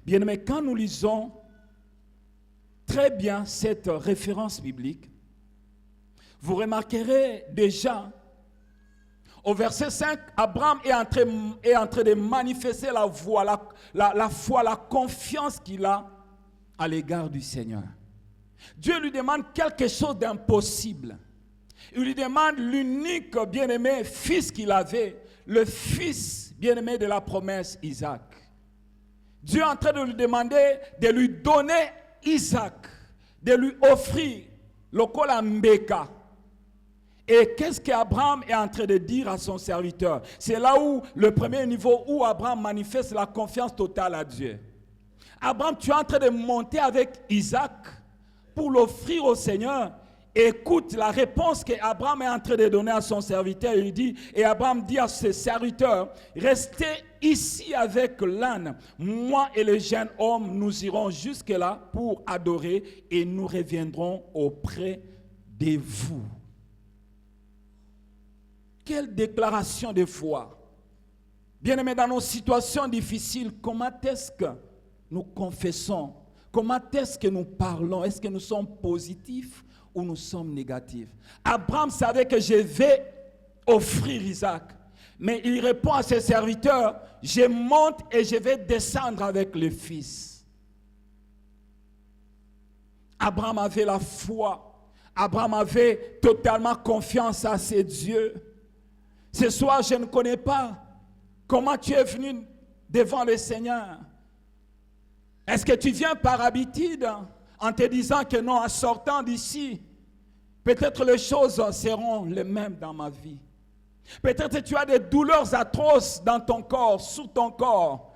Speaker 3: Bien-aimés, quand nous lisons très bien cette référence biblique, vous remarquerez déjà, au verset 5, Abraham est en train de manifester la foi, la confiance qu'il a à l'égard du Seigneur. Dieu lui demande quelque chose d'impossible. Il lui demande l'unique bien-aimé fils qu'il avait, le fils bien-aimé de la promesse, Isaac. Dieu est en train de lui demander de lui donner Isaac, de lui offrir le Kolambeka. Et qu'est-ce qu'Abraham est en train de dire à son serviteur? C'est là où le premier niveau où Abraham manifeste la confiance totale à Dieu. Abraham, tu es en train de monter avec Isaac pour l'offrir au Seigneur. Écoute la réponse qu'Abraham est en train de donner à son serviteur. Il dit, et Abraham dit à ses serviteurs, restez ici avec l'âne. Moi et le jeune homme, nous irons jusque-là pour adorer et nous reviendrons auprès de vous. Quelle déclaration de foi. Bien-aimés, dans nos situations difficiles, comment est-ce que nous confessons? Comment est-ce que nous parlons? Est-ce que nous sommes positifs ou nous sommes négatifs? Abraham savait que je vais offrir Isaac. Mais il répond à ses serviteurs, je monte et je vais descendre avec le fils. Abraham avait la foi. Abraham avait totalement confiance à ses dieux. Ce soir, je ne connais pas comment tu es venu devant le Seigneur. Est-ce que tu viens par habitude en te disant que non, en sortant d'ici, peut-être les choses seront les mêmes dans ma vie. Peut-être que tu as des douleurs atroces dans ton corps, sur ton corps.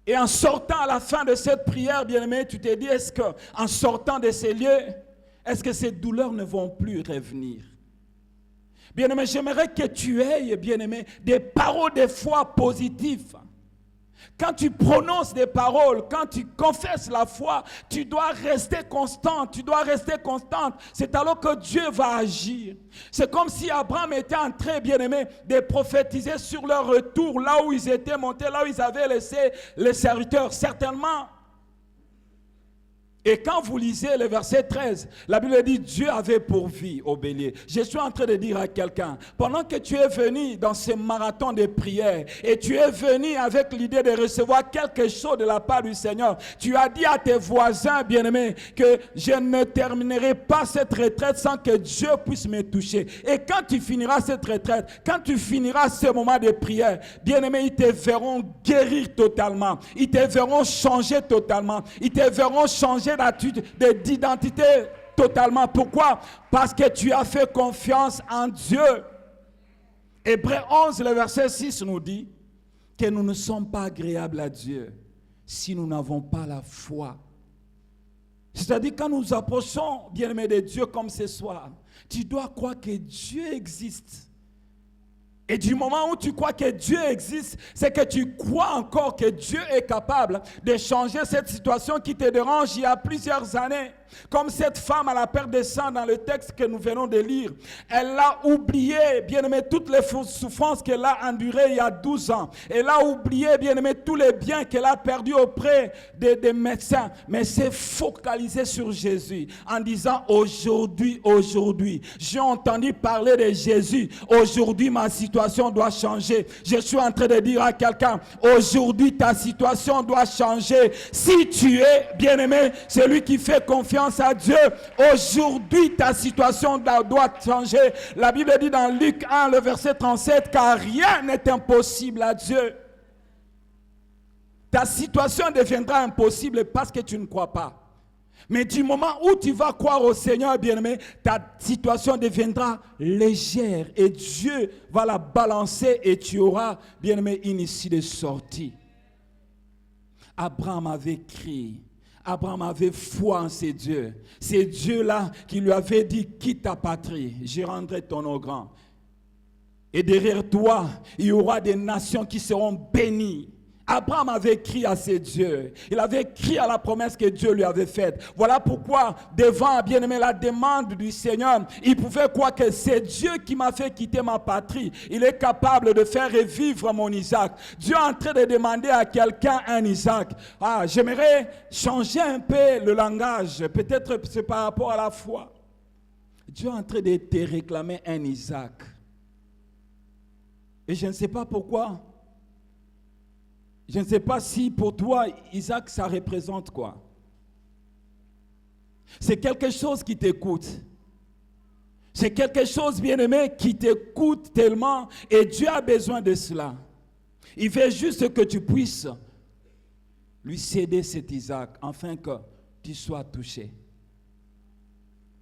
Speaker 3: Et en sortant à la fin de cette prière, bien-aimé, tu te dis, est-ce qu'en sortant de ces lieux, est-ce que ces douleurs ne vont plus revenir? Bien-aimé, j'aimerais que tu aies, bien-aimé, des paroles de foi positives. Quand tu prononces des paroles, quand tu confesses la foi, tu dois rester constant, tu dois rester constante. C'est alors que Dieu va agir. C'est comme si Abraham était en train, bien-aimé, de prophétiser sur leur retour, là où ils étaient montés, là où ils avaient laissé les serviteurs. Certainement. Et quand vous lisez le verset 13, la Bible dit Dieu avait pourvu au bélier. Je suis en train de dire à quelqu'un, pendant que tu es venu dans ce marathon de prière et tu es venu avec l'idée de recevoir quelque chose de la part du Seigneur, tu as dit à tes voisins bien-aimés que je ne terminerai pas cette retraite sans que Dieu puisse me toucher. Et quand tu finiras cette retraite, quand tu finiras ce moment de prière, bien-aimés, ils te verront guérir totalement. Ils te verront changer totalement. Ils te verront changer d'identité totalement. Pourquoi? Parce que tu as fait confiance en Dieu. Hébreux 11, le verset 6 nous dit que nous ne sommes pas agréables à Dieu si nous n'avons pas la foi. C'est-à-dire quand nous approchons, bien-aimés de Dieu comme ce soir, tu dois croire que Dieu existe. Et du moment où tu crois que Dieu existe, c'est que tu crois encore que Dieu est capable de changer cette situation qui te dérange il y a plusieurs années. Comme cette femme à la perte de sang dans le texte que nous venons de lire. Elle a oublié, bien-aimé, toutes les souffrances qu'elle a endurées il y a 12 ans. Elle a oublié, bien-aimé, tous les biens qu'elle a perdus auprès des médecins. Mais s'est focalisée sur Jésus en disant aujourd'hui, j'ai entendu parler de Jésus. Aujourd'hui, ma situation doit changer. Je suis en train de dire à quelqu'un, aujourd'hui, ta situation doit changer. Si tu es, bien-aimé, celui qui fait confiance à Dieu, aujourd'hui ta situation doit changer. La Bible dit dans Luc 1, le verset 37, car rien n'est impossible à Dieu. Ta situation deviendra impossible parce que tu ne crois pas. Mais du moment où tu vas croire au Seigneur, bien-aimé, ta situation deviendra légère et Dieu va la balancer et tu auras, bien-aimé, une issue de sortie. Abraham avait crié. Abraham avait foi en ces dieux. Ces dieux-là qui lui avaient dit, quitte ta patrie, je rendrai ton nom grand. Et derrière toi, il y aura des nations qui seront bénies Abraham avait crié à ses dieux. Il avait crié à la promesse que Dieu lui avait faite. Voilà pourquoi, devant, bien aimé, la demande du Seigneur, il pouvait croire que c'est Dieu qui m'a fait quitter ma patrie. Il est capable de faire revivre mon Isaac. Dieu est en train de demander à quelqu'un un Isaac. J'aimerais changer un peu le langage. Peut-être c'est par rapport à la foi. Dieu est en train de te réclamer un Isaac. Et je ne sais pas pourquoi. Je ne sais pas si pour toi, Isaac, ça représente quoi. C'est quelque chose qui t'écoute. C'est quelque chose, bien-aimé, qui t'écoute tellement. Et Dieu a besoin de cela. Il veut juste que tu puisses lui céder cet Isaac, afin que tu sois touché.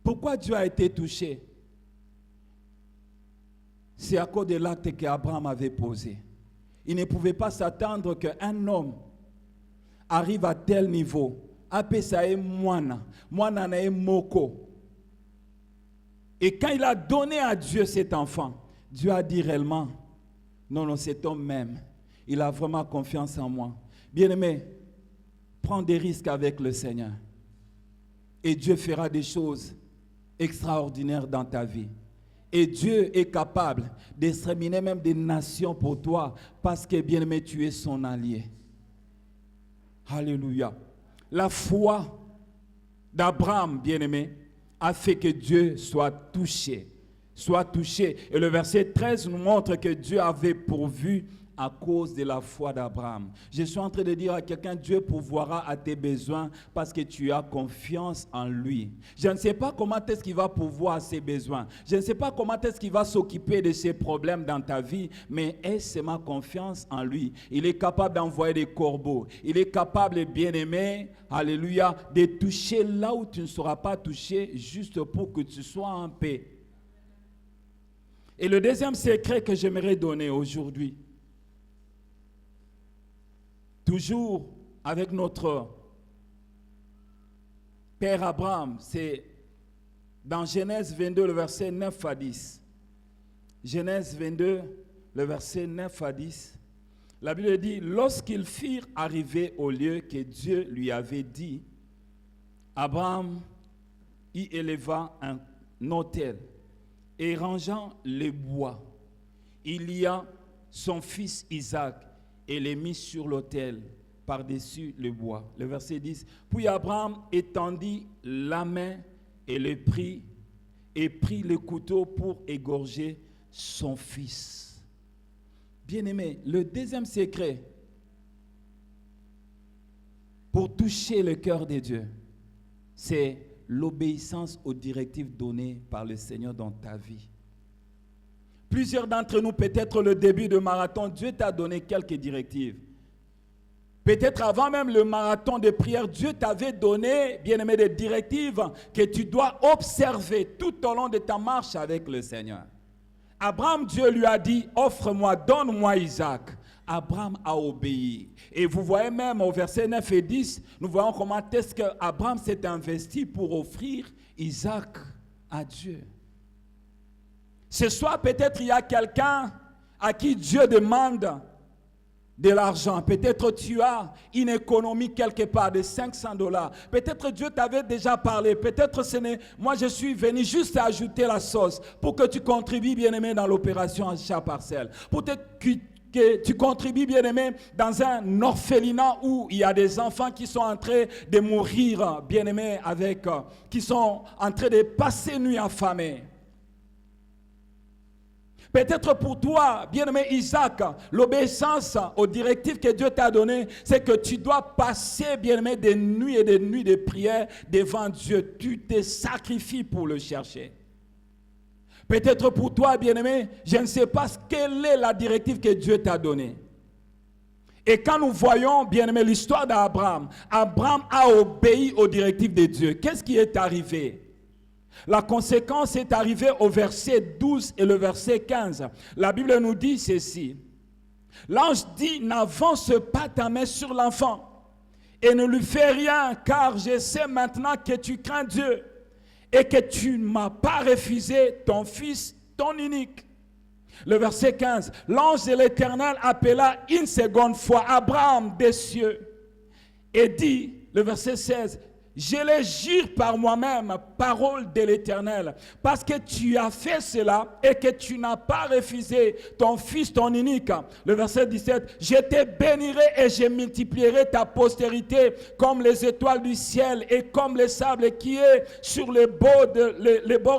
Speaker 3: Pourquoi Dieu a été touché? C'est à cause de l'acte qu'Abraham avait posé. Il ne pouvait pas s'attendre qu'un homme arrive à tel niveau. Apesae moana, moana nae moko. Et quand il a donné à Dieu cet enfant, Dieu a dit réellement, non, cet homme même, il a vraiment confiance en moi. Bien-aimé, prends des risques avec le Seigneur. Et Dieu fera des choses extraordinaires dans ta vie. Et Dieu est capable d'exterminer même des nations pour toi parce que, bien-aimé, tu es son allié. Alléluia. La foi d'Abraham, bien-aimé, a fait que Dieu soit touché. Soit touché. Et le verset 13 nous montre que Dieu avait pourvu à cause de la foi d'Abraham. Je suis en train de dire à quelqu'un, Dieu pourvoira à tes besoins parce que tu as confiance en lui. Je ne sais pas comment est-ce qu'il va pourvoir à ses besoins. Je ne sais pas comment est-ce qu'il va s'occuper de ses problèmes dans ta vie, mais est-ce ma confiance en lui? Il est capable d'envoyer des corbeaux. Il est capable, bien-aimé, alléluia, de toucher là où tu ne seras pas touché, juste pour que tu sois en paix. Et le deuxième secret que j'aimerais donner aujourd'hui, toujours avec notre Père Abraham, c'est dans Genèse 22, le verset 9 à 10. Genèse 22, le verset 9 à 10. La Bible dit, lorsqu'ils firent arriver au lieu que Dieu lui avait dit, Abraham y éleva un autel et rangeant les bois, il y a son fils Isaac et les mit sur l'autel par-dessus le bois. Le verset 10. Puis Abraham étendit la main et le prit le couteau pour égorger son fils. Bien-aimé, le deuxième secret pour toucher le cœur de Dieu, c'est l'obéissance aux directives données par le Seigneur dans ta vie. Plusieurs d'entre nous, peut-être le début de marathon, Dieu t'a donné quelques directives. Peut-être avant même le marathon de prière, Dieu t'avait donné, bien-aimé, des directives que tu dois observer tout au long de ta marche avec le Seigneur. Abraham, Dieu lui a dit, offre-moi, donne-moi Isaac. Abraham a obéi. Et vous voyez même au verset 9 et 10, nous voyons comment est-ce qu'Abraham s'est investi pour offrir Isaac à Dieu. Ce soir, peut-être il y a quelqu'un à qui Dieu demande de l'argent. Peut-être tu as une économie quelque part de $500. Peut-être Dieu t'avait déjà parlé. Peut-être moi je suis venu juste ajouter la sauce pour que tu contribues, bien-aimé, dans l'opération Achat Parcelle. Pour que tu contribues, bien-aimé, dans un orphelinat où il y a des enfants qui sont en train de mourir, bien-aimé, qui sont en train de passer nuit affamés. Peut-être pour toi, bien-aimé Isaac, l'obéissance aux directives que Dieu t'a données, c'est que tu dois passer, bien-aimé, des nuits et des nuits de prière devant Dieu. Tu te sacrifies pour le chercher. Peut-être pour toi, bien-aimé, je ne sais pas quelle est la directive que Dieu t'a donnée. Et quand nous voyons, bien-aimé, l'histoire d'Abraham, Abraham a obéi aux directives de Dieu. Qu'est-ce qui est arrivé? La conséquence est arrivée au verset 12 et le verset 15. La Bible nous dit ceci. L'ange dit, n'avance pas ta main sur l'enfant et ne lui fais rien, car je sais maintenant que tu crains Dieu et que tu ne m'as pas refusé ton fils, ton unique. Le verset 15, l'ange de l'Éternel appela une seconde fois Abraham des cieux et dit, le verset 16, je les jure par moi-même, parole de l'Éternel, parce que tu as fait cela et que tu n'as pas refusé ton fils, ton unique. Le verset 17, je te bénirai et je multiplierai ta postérité comme les étoiles du ciel et comme le sable qui est sur les bords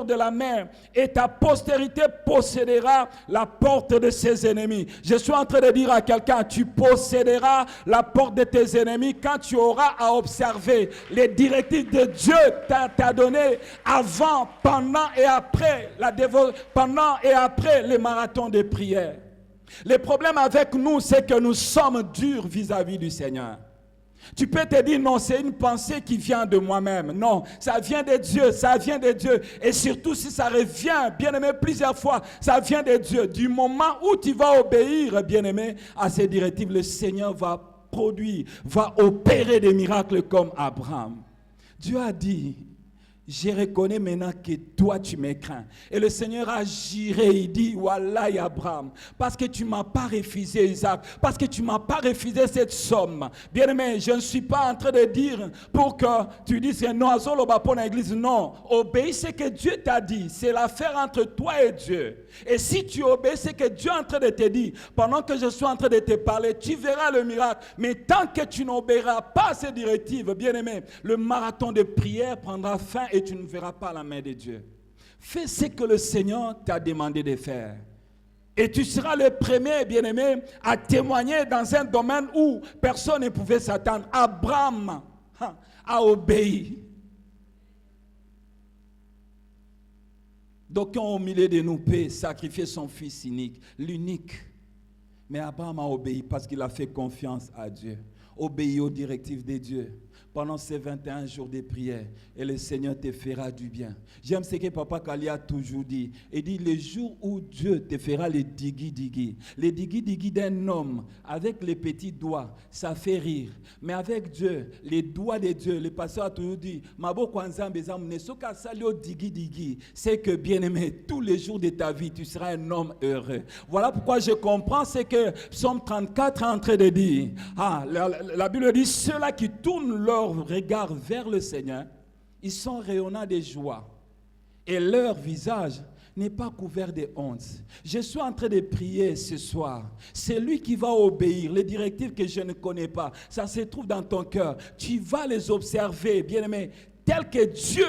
Speaker 3: de la mer. Et ta postérité possédera la porte de ses ennemis. Je suis en train de dire à quelqu'un, tu posséderas la porte de tes ennemis quand tu auras à observer les directives de Dieu t'a donné avant, pendant et après les marathons de prière. Le problème avec nous, c'est que nous sommes durs vis-à-vis du Seigneur. Tu peux te dire, non, c'est une pensée qui vient de moi-même. Non, ça vient de Dieu, ça vient de Dieu. Et surtout si ça revient, bien-aimé, plusieurs fois, ça vient de Dieu. Du moment où tu vas obéir, bien-aimé, à ces directives, le Seigneur va produire, va opérer des miracles comme Abraham. Dieu a dit, je reconnais maintenant que toi tu me crains. Et le Seigneur a juré, il dit, Wallahi Abraham, parce que tu ne m'as pas refusé Isaac, parce que tu ne m'as pas refusé cette somme. Bien-aimé, je ne suis pas en train de dire pour que tu dises non, à solo pour l'église. Non, obéis ce que Dieu t'a dit. C'est l'affaire entre toi et Dieu. Et si tu obéis ce que Dieu est en train de te dire, pendant que je suis en train de te parler, tu verras le miracle. Mais tant que tu n'obéiras pas à ces directives, bien-aimé, le marathon de prière prendra fin et tu ne verras pas la main de Dieu. Fais ce que le Seigneur t'a demandé de faire. Et tu seras le premier, bien-aimé, à témoigner dans un domaine où personne ne pouvait s'attendre. Abraham a obéi. D'aucuns au milieu de nous peut sacrifier son fils unique, l'unique. Mais Abraham a obéi parce qu'il a fait confiance à Dieu. Obéis aux directives de Dieu pendant ces 21 jours de prière et le Seigneur te fera du bien. J'aime ce que Papa Kali a toujours dit. Il dit, le jour où Dieu te fera les digui-digui d'un homme avec les petits doigts, ça fait rire. Mais avec Dieu, les doigts de Dieu, le pasteur a toujours dit, c'est que bien-aimé, tous les jours de ta vie, tu seras un homme heureux. Voilà pourquoi je comprends ce que Psaume 34 est en train de dire. La Bible dit, ceux-là qui tournent leur regard vers le Seigneur, ils sont rayonnants de joie et leur visage n'est pas couvert de honte. Je suis en train de prier ce soir. C'est lui qui va obéir. Les directives que je ne connais pas, ça se trouve dans ton cœur. Tu vas les observer, bien-aimé, tel que Dieu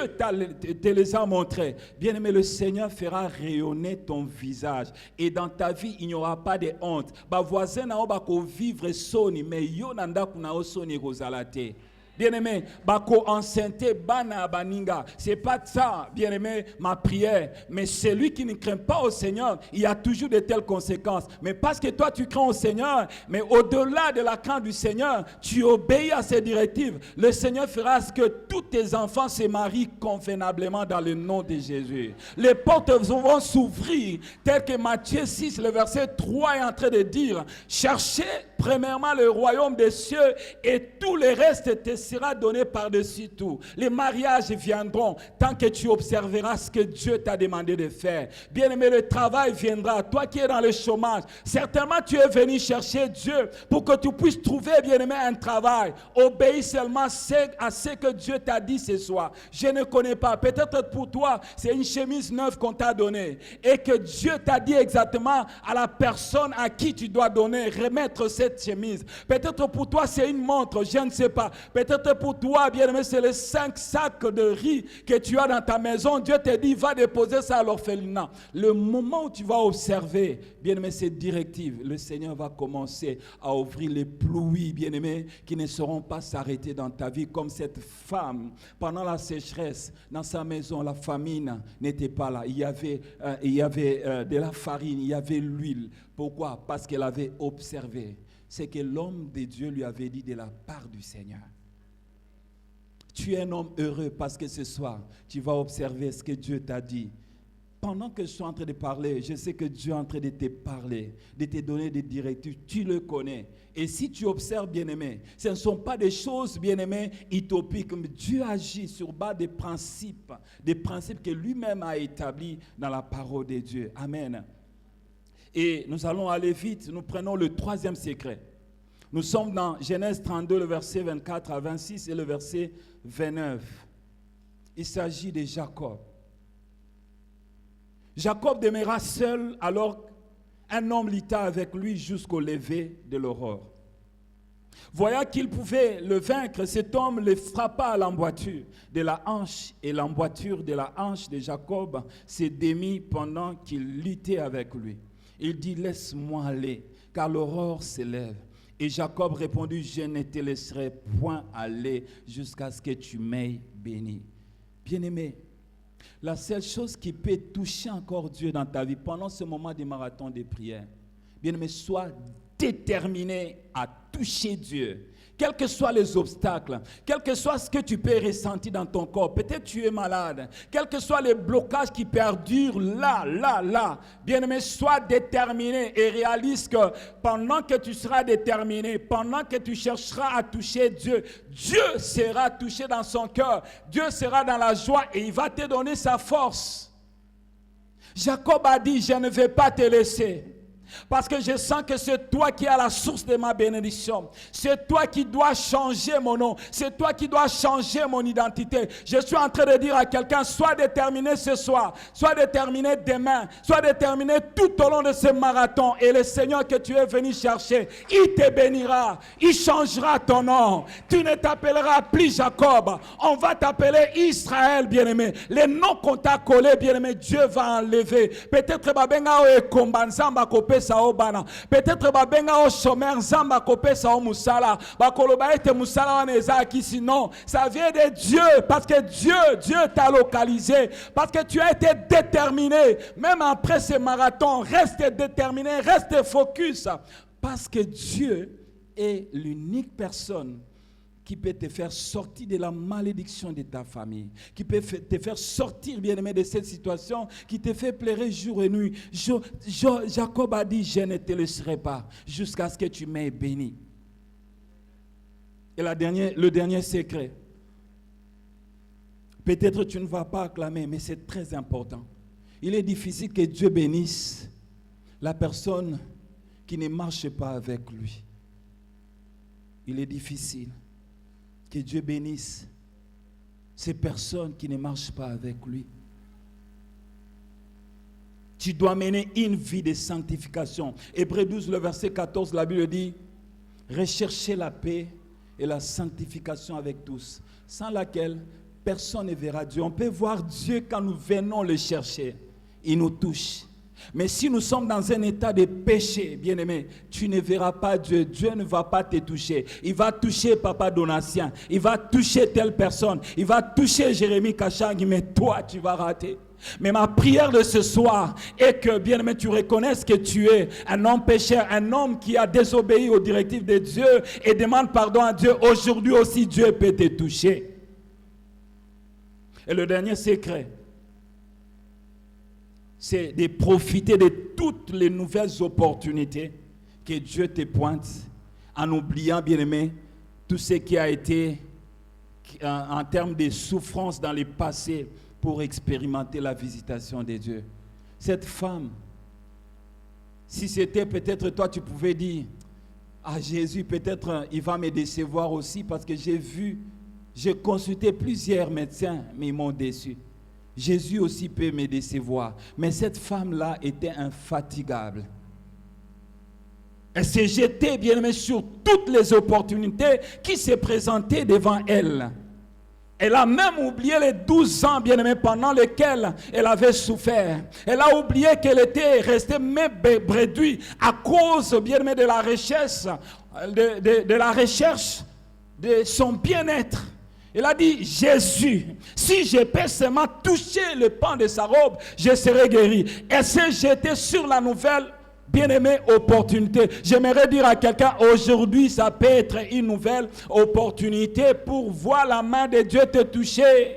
Speaker 3: te les a montrés. Bien-aimé, le Seigneur fera rayonner ton visage. Et dans ta vie, il n'y aura pas de honte. Ba voisin na obako vivre soni, mais yo nanda kuna osoni gozalate. Bien-aimé, bako enceinte bana baninga. C'est pas ça, bien-aimé, ma prière. Mais celui qui ne craint pas au Seigneur, il y a toujours de telles conséquences. Mais parce que toi, tu crains au Seigneur, mais au-delà de la crainte du Seigneur, tu obéis à ses directives. Le Seigneur fera ce que tous tes enfants se marient convenablement dans le nom de Jésus. Les portes vont s'ouvrir, tel que Matthieu 6, le verset 3 est en train de dire, cherchez premièrement le royaume des cieux et tout le reste te sera donné par-dessus tout. Les mariages viendront tant que tu observeras ce que Dieu t'a demandé de faire. Bien-aimé, le travail viendra. Toi qui es dans le chômage, certainement tu es venu chercher Dieu pour que tu puisses trouver, bien-aimé, un travail. Obéis seulement à ce que Dieu t'a dit ce soir. Je ne connais pas. Peut-être pour toi, c'est une chemise neuve qu'on t'a donnée et que Dieu t'a dit exactement à la personne à qui tu dois donner, remettre cette chemise. Peut-être pour toi, c'est une montre, je ne sais pas. Peut-être pour toi, bien-aimé, c'est les 5 sacs de riz que tu as dans ta maison. Dieu te dit, va déposer ça à l'orphelinat. Le moment où tu vas observer, bien-aimé, ces directives, le Seigneur va commencer à ouvrir les pluies, bien-aimé, qui ne seront pas s'arrêter dans ta vie, comme cette femme. Pendant la sécheresse, dans sa maison, la famine n'était pas là. Il y avait de la farine, il y avait l'huile. Pourquoi? Parce qu'elle avait observé ce que l'homme de Dieu lui avait dit de la part du Seigneur. Tu es un homme heureux parce que ce soir, tu vas observer ce que Dieu t'a dit. Pendant que je suis en train de parler, je sais que Dieu est en train de te parler, de te donner des directives. Tu le connais. Et si tu observes, bien-aimé, ce ne sont pas des choses, bien-aimé, utopiques. Mais Dieu agit sur base des principes que lui-même a établis dans la parole de Dieu. Amen. Et nous allons aller vite, nous prenons le troisième secret. Nous sommes dans Genèse 32, le verset 24 à 26 et le verset 29. Il s'agit de Jacob. Jacob demeura seul alors qu'un homme lutta avec lui jusqu'au lever de l'aurore. Voyant qu'il pouvait le vaincre, cet homme le frappa à l'emboîture de la hanche, et l'emboîture de la hanche de Jacob se démit pendant qu'il luttait avec lui. Il dit, laisse-moi aller, car l'aurore s'élève. Et Jacob répondit, je ne te laisserai point aller jusqu'à ce que tu m'aies béni. Bien-aimé, la seule chose qui peut toucher encore Dieu dans ta vie pendant ce moment de marathon de prière, bien-aimé, sois déterminé à toucher Dieu. Quels que soient les obstacles, quel que soit ce que tu peux ressentir dans ton corps, peut-être tu es malade, quels que soient les blocages qui perdurent là, bien-aimé, sois déterminé et réalise que pendant que tu seras déterminé, pendant que tu chercheras à toucher Dieu, Dieu sera touché dans son cœur, Dieu sera dans la joie et il va te donner sa force. Jacob a dit, je ne vais pas te laisser. Parce que je sens que c'est toi qui as la source de ma bénédiction. C'est toi qui dois changer mon nom. C'est toi qui dois changer mon identité. Je suis en train de dire à quelqu'un, sois déterminé ce soir, sois déterminé demain, sois déterminé tout au long de ce marathon. Et le Seigneur que tu es venu chercher, il te bénira, il changera ton nom. Tu ne t'appelleras plus Jacob, on va t'appeler Israël, bien-aimé. Les noms qu'on t'a collés, bien-aimé, Dieu va enlever. Peut-être babenga o ekombanzamba kopé. Peut-être babenga au chômeur zamba kopesa au musala bakoloba ete musala wana ezaki, sinon ça vient de Dieu, parce que Dieu t'a localisé, parce que tu as été déterminé. Même après ce marathon, reste déterminé, reste focus, parce que Dieu est l'unique personne qui peut te faire sortir de la malédiction de ta famille, qui peut te faire sortir, bien-aimé, de cette situation qui te fait pleurer jour et nuit. Jacob a dit, je ne te laisserai pas jusqu'à ce que tu m'aies béni. Et le dernier secret, peut-être tu ne vas pas acclamer, mais c'est très important. Il est difficile que Dieu bénisse la personne qui ne marche pas avec lui. Il est difficile que Dieu bénisse ces personnes qui ne marchent pas avec lui. Tu dois mener une vie de sanctification. Hébreux 12, le verset 14, la Bible dit, recherchez la paix et la sanctification avec tous, sans laquelle personne ne verra Dieu. On peut voir Dieu quand nous venons le chercher. Il nous touche. Mais si nous sommes dans un état de péché, bien-aimé, tu ne verras pas Dieu. Dieu ne va pas te toucher. Il va toucher Papa Donatien. Il va toucher telle personne. Il va toucher Jérémie Kachangi. Mais toi, tu vas rater. Mais ma prière de ce soir est que, bien-aimé, tu reconnaisses que tu es un homme pécheur, un homme qui a désobéi aux directives de Dieu et demande pardon à Dieu. Aujourd'hui aussi, Dieu peut te toucher. Et le dernier secret, c'est de profiter de toutes les nouvelles opportunités que Dieu te pointe, en oubliant, bien-aimé, tout ce qui a été en termes de souffrance dans le passé pour expérimenter la visitation de Dieu. Cette femme, si c'était peut-être toi, tu pouvais dire, ah Jésus, peut-être il va me décevoir aussi, parce que j'ai consulté plusieurs médecins, mais ils m'ont déçu. Jésus aussi peut me décevoir. Mais cette femme-là était infatigable. Elle s'est jetée, bien-aimée, sur toutes les opportunités qui se présentaient devant elle. Elle a même oublié les 12 ans, bien-aimée, pendant lesquels elle avait souffert. Elle a oublié qu'elle était restée même bredouille à cause, bien-aimée, de la recherche, de la recherche de son bien-être. Il a dit, Jésus, si je peux seulement toucher le pan de sa robe, je serai guéri. Elle s'est jetée sur la nouvelle, bien-aimée, opportunité. J'aimerais dire à quelqu'un, aujourd'hui, ça peut être une nouvelle opportunité pour voir la main de Dieu te toucher.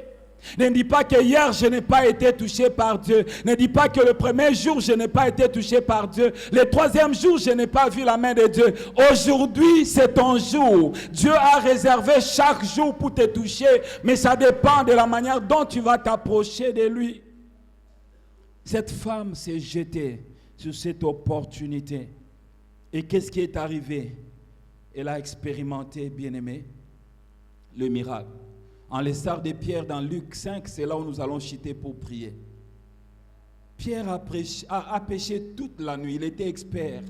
Speaker 3: Ne dis pas que hier je n'ai pas été touché par Dieu. Ne dis pas que le premier jour je n'ai pas été touché par Dieu. Le troisième jour je n'ai pas vu la main de Dieu. Aujourd'hui c'est ton jour. Dieu a réservé chaque jour pour te toucher. Mais ça dépend de la manière dont tu vas t'approcher de lui. Cette femme s'est jetée sur cette opportunité. Et qu'est-ce qui est arrivé? Elle a expérimenté, bien-aimé, le miracle. En l'instar de Pierre dans Luc 5, c'est là où nous allons chuter pour prier. Pierre a pêché toute la nuit, il était expert.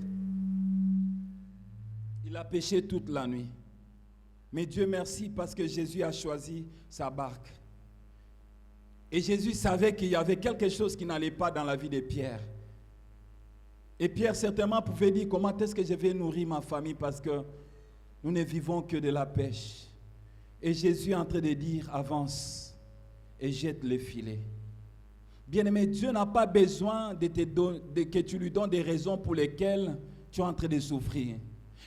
Speaker 3: Il a pêché toute la nuit. Mais Dieu merci parce que Jésus a choisi sa barque. Et Jésus savait qu'il y avait quelque chose qui n'allait pas dans la vie de Pierre. Et Pierre certainement pouvait dire, comment est-ce que je vais nourrir ma famille parce que nous ne vivons que de la pêche. Et Jésus est en train de dire, avance et jette le filet. Bien-aimé, Dieu n'a pas besoin que tu lui donnes des raisons pour lesquelles tu es en train de souffrir.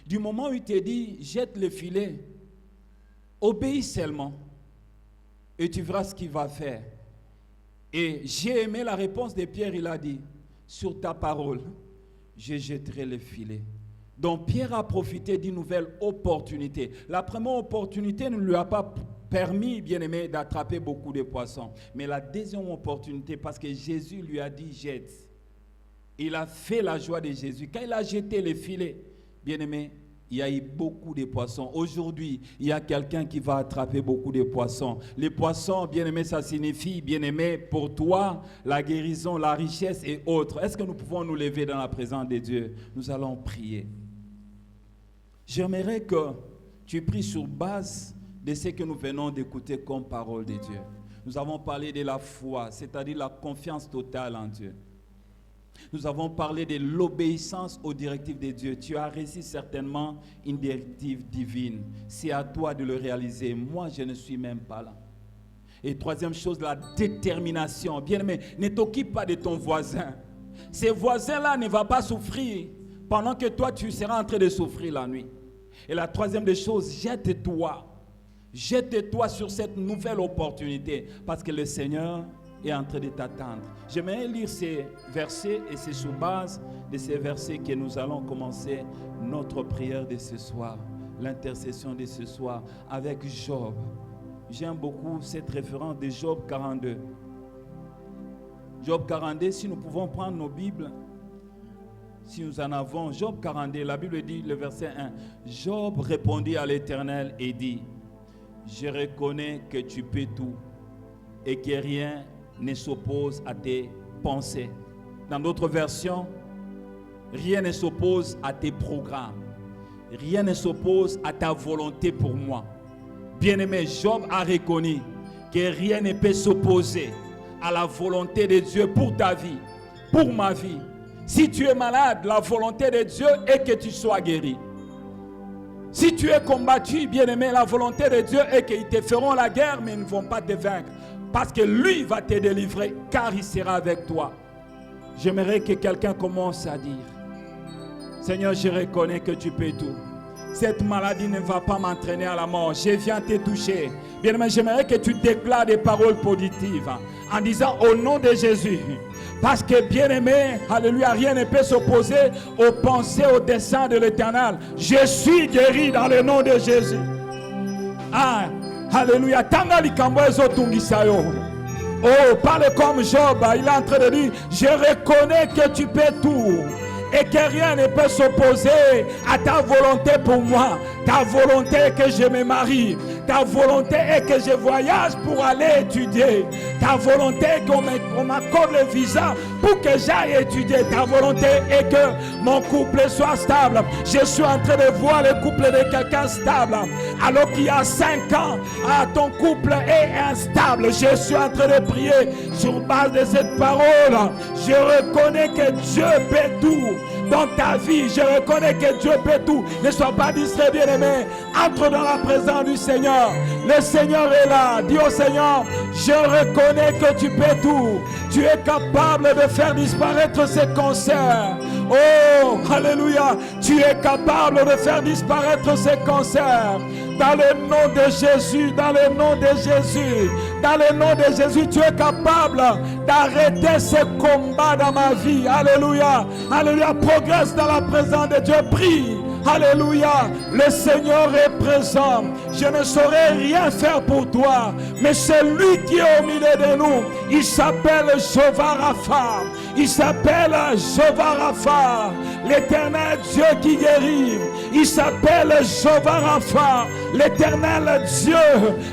Speaker 3: Du moment où il te dit, jette le filet, obéis seulement et tu verras ce qu'il va faire. Et j'ai aimé la réponse de Pierre, il a dit, sur ta parole, je jetterai le filet. Donc Pierre a profité d'une nouvelle opportunité. La première opportunité ne lui a pas permis, bien-aimé, d'attraper beaucoup de poissons. Mais la deuxième opportunité, parce que Jésus lui a dit, jette. Il a fait la joie de Jésus. Quand il a jeté le filet, bien-aimé, il y a eu beaucoup de poissons. Aujourd'hui, il y a quelqu'un qui va attraper beaucoup de poissons. Les poissons, bien-aimé, ça signifie, bien-aimé, pour toi, la guérison, la richesse et autres. Est-ce que nous pouvons nous lever dans la présence de Dieu? Nous allons prier. J'aimerais que tu pries sur base de ce que nous venons d'écouter comme parole de Dieu. Nous avons parlé de la foi, c'est-à-dire la confiance totale en Dieu. Nous avons parlé de l'obéissance aux directives de Dieu. Tu as reçu certainement une directive divine. C'est à toi de le réaliser. Moi, je ne suis même pas là. Et troisième chose, la détermination. Bien-aimé, ne t'occupe pas de ton voisin. Ce voisin-là ne va pas souffrir pendant que toi, tu seras en train de souffrir la nuit. Et la troisième des choses, jette-toi. Jette-toi sur cette nouvelle opportunité parce que le Seigneur est en train de t'attendre. J'aimerais lire ces versets et c'est sur base de ces versets que nous allons commencer notre prière de ce soir, l'intercession de ce soir avec Job. J'aime beaucoup cette référence de Job 42. Job 42, si nous pouvons prendre nos Bibles, si nous en avons, Job 42, la Bible dit, le verset 1, Job répondit à l'Éternel et dit, je reconnais que tu peux tout et que rien ne s'oppose à tes pensées. Dans d'autres versions, rien ne s'oppose à tes programmes. Rien ne s'oppose à ta volonté pour moi. Bien-aimé, Job a reconnu que rien ne peut s'opposer à la volonté de Dieu pour ta vie, pour ma vie. Si tu es malade, la volonté de Dieu est que tu sois guéri. Si tu es combattu, bien-aimé, la volonté de Dieu est qu'ils te feront la guerre, mais ils ne vont pas te vaincre. Parce que lui va te délivrer, car il sera avec toi. J'aimerais que quelqu'un commence à dire, Seigneur, je reconnais que tu peux tout. Cette maladie ne va pas m'entraîner à la mort. Je viens te toucher. Bien-aimé, j'aimerais que tu déclares des paroles positives en disant au nom de Jésus. Parce que bien-aimé, alléluia, rien ne peut s'opposer aux pensées, aux desseins de l'Éternel. Je suis guéri dans le nom de Jésus. Ah, alléluia. Oh, parle comme Job. Il est en train de dire, je reconnais que tu peux tout. Et que rien ne peut s'opposer à ta volonté pour moi. Ta volonté est que je me marie. Ta volonté est que je voyage pour aller étudier. Ta volonté est qu'on m'accorde le visa pour que j'aille étudier. Ta volonté est que mon couple soit stable. Je suis en train de voir le couple de quelqu'un stable. Alors qu'il y a 5 ans, ton couple est instable. Je suis en train de prier sur base de cette parole. Je reconnais que Dieu peut tout. Dans ta vie, je reconnais que Dieu peut tout. Ne sois pas distrait, bien-aimé. Entre dans la présence du Seigneur. Le Seigneur est là. Dis au Seigneur, je reconnais que tu peux tout. Tu es capable de faire disparaître ces cancers. Oh, alléluia. Tu es capable de faire disparaître ces cancers. Dans le nom de Jésus, dans le nom de Jésus, dans le nom de Jésus, tu es capable d'arrêter ce combat dans ma vie. Alléluia. Alléluia. Progresse dans la présence de Dieu. Prie. Alléluia. Le Seigneur est présent. je ne saurais rien faire pour toi. Mais c'est lui qui est au milieu de nous. Il s'appelle Jéhovah Rapha. Il s'appelle Jéhovah Rapha, l'Éternel Dieu qui guérit. Il s'appelle Jéhovah Rapha, l'Éternel Dieu.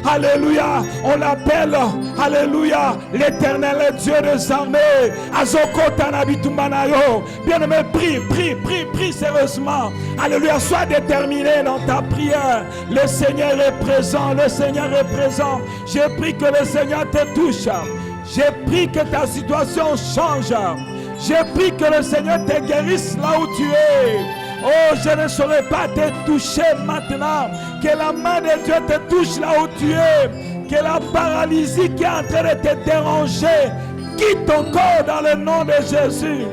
Speaker 3: Alléluia. On l'appelle, alléluia, l'Éternel Dieu des armées. Azoko Tanabitumanayo. Bien-aimé, prie sérieusement. Alléluia. Sois déterminé dans ta prière. Le Seigneur est présent. Le Seigneur est présent. J'ai pris que le Seigneur te touche. J'ai pris que ta situation change. J'ai pris que le Seigneur te guérisse là où tu es. Oh, je ne saurais pas te toucher maintenant. Que la main de Dieu te touche là où tu es. Que la paralysie qui est en train de te déranger quitte ton corps dans le nom de Jésus.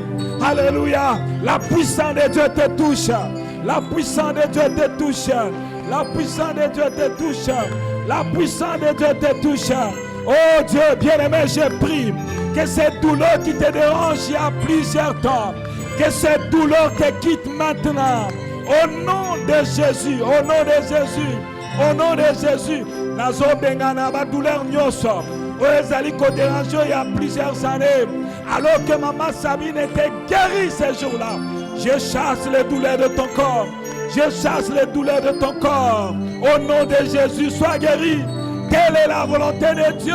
Speaker 3: Alléluia. La puissance de Dieu te touche. La puissance de Dieu te touche. La puissance de Dieu te touche. La puissance de Dieu te touche. Oh Dieu, bien-aimé, je prie que cette douleur qui te dérange il y a plusieurs temps, que cette douleur te quitte maintenant. Au nom de Jésus, au nom de Jésus, au nom de Jésus. Nazo bengana ba douleur nyoso. Ezali ko déranger il y a plusieurs années. Alors que maman Sabine était guérie ces jours-là. Je chasse les douleurs de ton corps. Je chasse les douleurs de ton corps. Au nom de Jésus, sois guéri. Telle est la volonté de Dieu.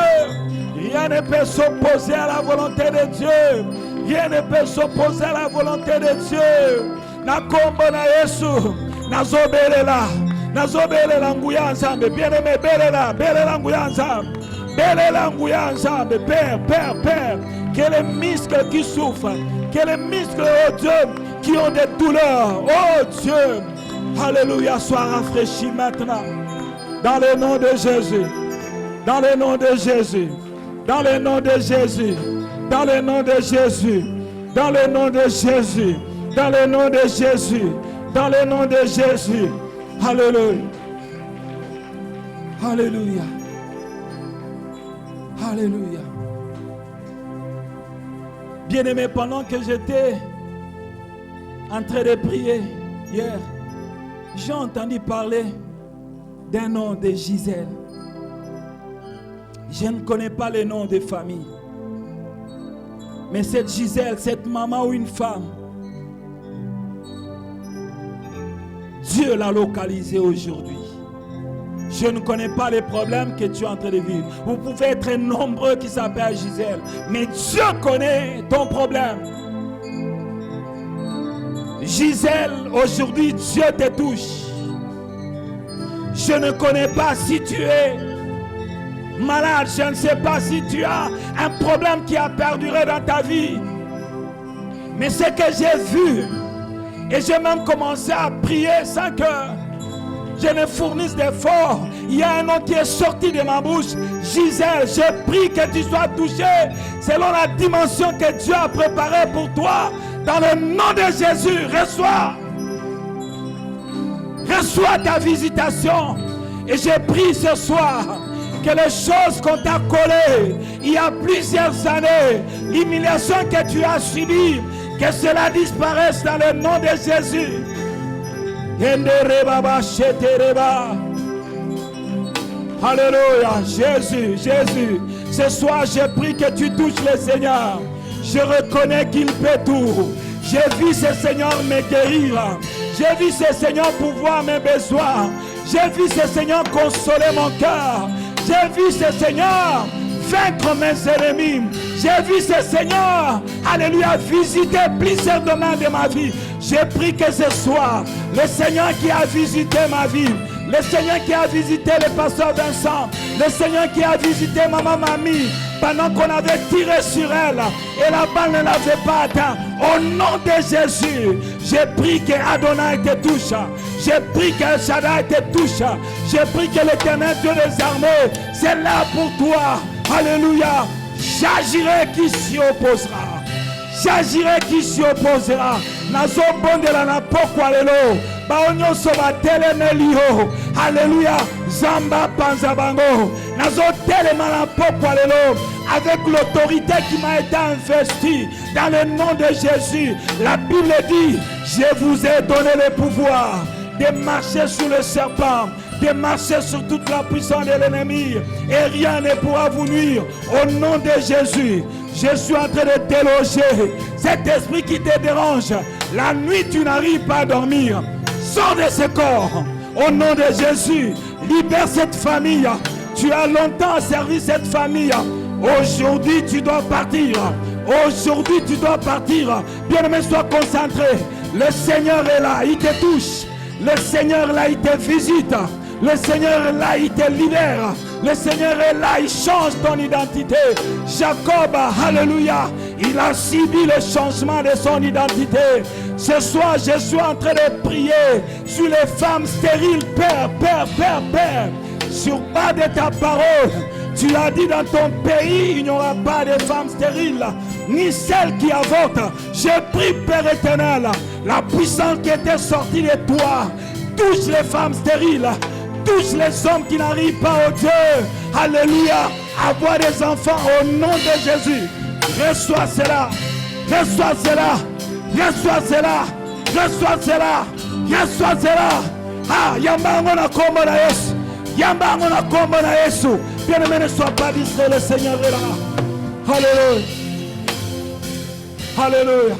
Speaker 3: Rien ne peut s'opposer à la volonté de Dieu. Rien ne peut s'opposer à la volonté de Dieu. Nakombo na Yesu. Nazobelela. Nazobelela nguya nzambe. Bien-aimé, belela nguya nzambe. Belela nguya nzambe. Père, Père, Père. Que les muscles qui souffrent. Que les muscles, oh Dieu, qui ont des douleurs. Oh Dieu. Alléluia, sois rafraîchi maintenant. Dans le nom de Jésus. Dans le nom de Jésus. Dans le nom de Jésus. Dans le nom de Jésus. Dans le nom de Jésus. Dans le nom de Jésus. Dans le nom de Jésus. Alléluia. Alléluia. Alléluia. Bien-aimé, pendant que j'étais en train de prier hier, j'ai entendu parler d'un nom de Gisèle. Je ne connais pas le nom de famille. Mais cette Gisèle, cette maman ou une femme, Dieu l'a localisée aujourd'hui. Je ne connais pas les problèmes que tu es en train de vivre. Vous pouvez être nombreux qui s'appellent Gisèle. Mais Dieu connaît ton problème. Gisèle, aujourd'hui, Dieu te touche. Je ne connais pas si tu es malade. Je ne sais pas si tu as un problème qui a perduré dans ta vie. Mais ce que j'ai vu, et j'ai même commencé à prier sans que je ne fournisse d'efforts. Il y a un nom qui est sorti de ma bouche. Gisèle, je prie que tu sois touché selon la dimension que Dieu a préparée pour toi. Dans le nom de Jésus, reçois ta visitation. Et je prie ce soir que les choses qu'on t'a collées il y a plusieurs années, l'humiliation que tu as subie, que cela disparaisse dans le nom de Jésus. Alléluia, Jésus, Jésus. Ce soir, je prie que tu touches le Seigneur. Je reconnais qu'il peut tout. J'ai vu ce Seigneur me guérir. J'ai vu ce Seigneur pouvoir mes besoins. J'ai vu ce Seigneur consoler mon cœur. J'ai vu ce Seigneur vaincre mes ennemis. J'ai vu ce Seigneur, alléluia, visiter plusieurs domaines de ma vie. J'ai pris que ce soir, le Seigneur qui a visité ma vie, le Seigneur qui a visité le pasteur Vincent, le Seigneur qui a visité maman Mamie, pendant qu'on avait tiré sur elle et la balle ne l'avait pas atteint. Au nom de Jésus, j'ai pris que Adonai te touche. J'ai pris que Shaddai te touche. J'ai pris que l'Éternel Dieu des armées, c'est là pour toi. Alléluia. J'agirai qui s'y opposera. J'agirai qui s'y opposera. Nazo bondela na pokwa lelo. Baonyo soba telemelio. Alléluia. Zamba panza bango. Nazo telema na pokwa lelo. Avec l'autorité qui m'a été investie dans le nom de Jésus. La Bible dit, je vous ai donné le pouvoir de marcher sur le serpent, de marcher sur toute la puissance de l'ennemi et rien ne pourra vous nuire. Au nom de Jésus, je suis en train de déloger cet esprit qui te dérange. La nuit, tu n'arrives pas à dormir. Sors de ce corps. Au nom de Jésus, libère cette famille. Tu as longtemps servi cette famille. Aujourd'hui, tu dois partir. Aujourd'hui, tu dois partir. Bien-aimé, sois concentré. Le Seigneur est là, il te touche. Le Seigneur est là, il te visite. Le Seigneur est là, il te libère. Le Seigneur est là, il change ton identité. Jacob, alléluia, il a subi le changement de son identité. Ce soir, je suis en train de prier sur les femmes stériles. Père, Père, Père, Père, sur bas de ta parole, tu as dit dans ton pays, il n'y aura pas de femmes stériles, ni celles qui avortent. Je prie, Père éternel, la puissance qui était sortie de toi, touche les femmes stériles, touche les hommes qui n'arrivent pas au Dieu. Alléluia, avoir des enfants au nom de Jésus. Reçois cela, reçois cela, reçois cela, reçois cela, reçois cela. Ah, yambango na kombo na Yesu, yambango na kombo na Yesu. Bien-aimé, ne sois pas distrait, le Seigneur est là. Alléluia. Alléluia.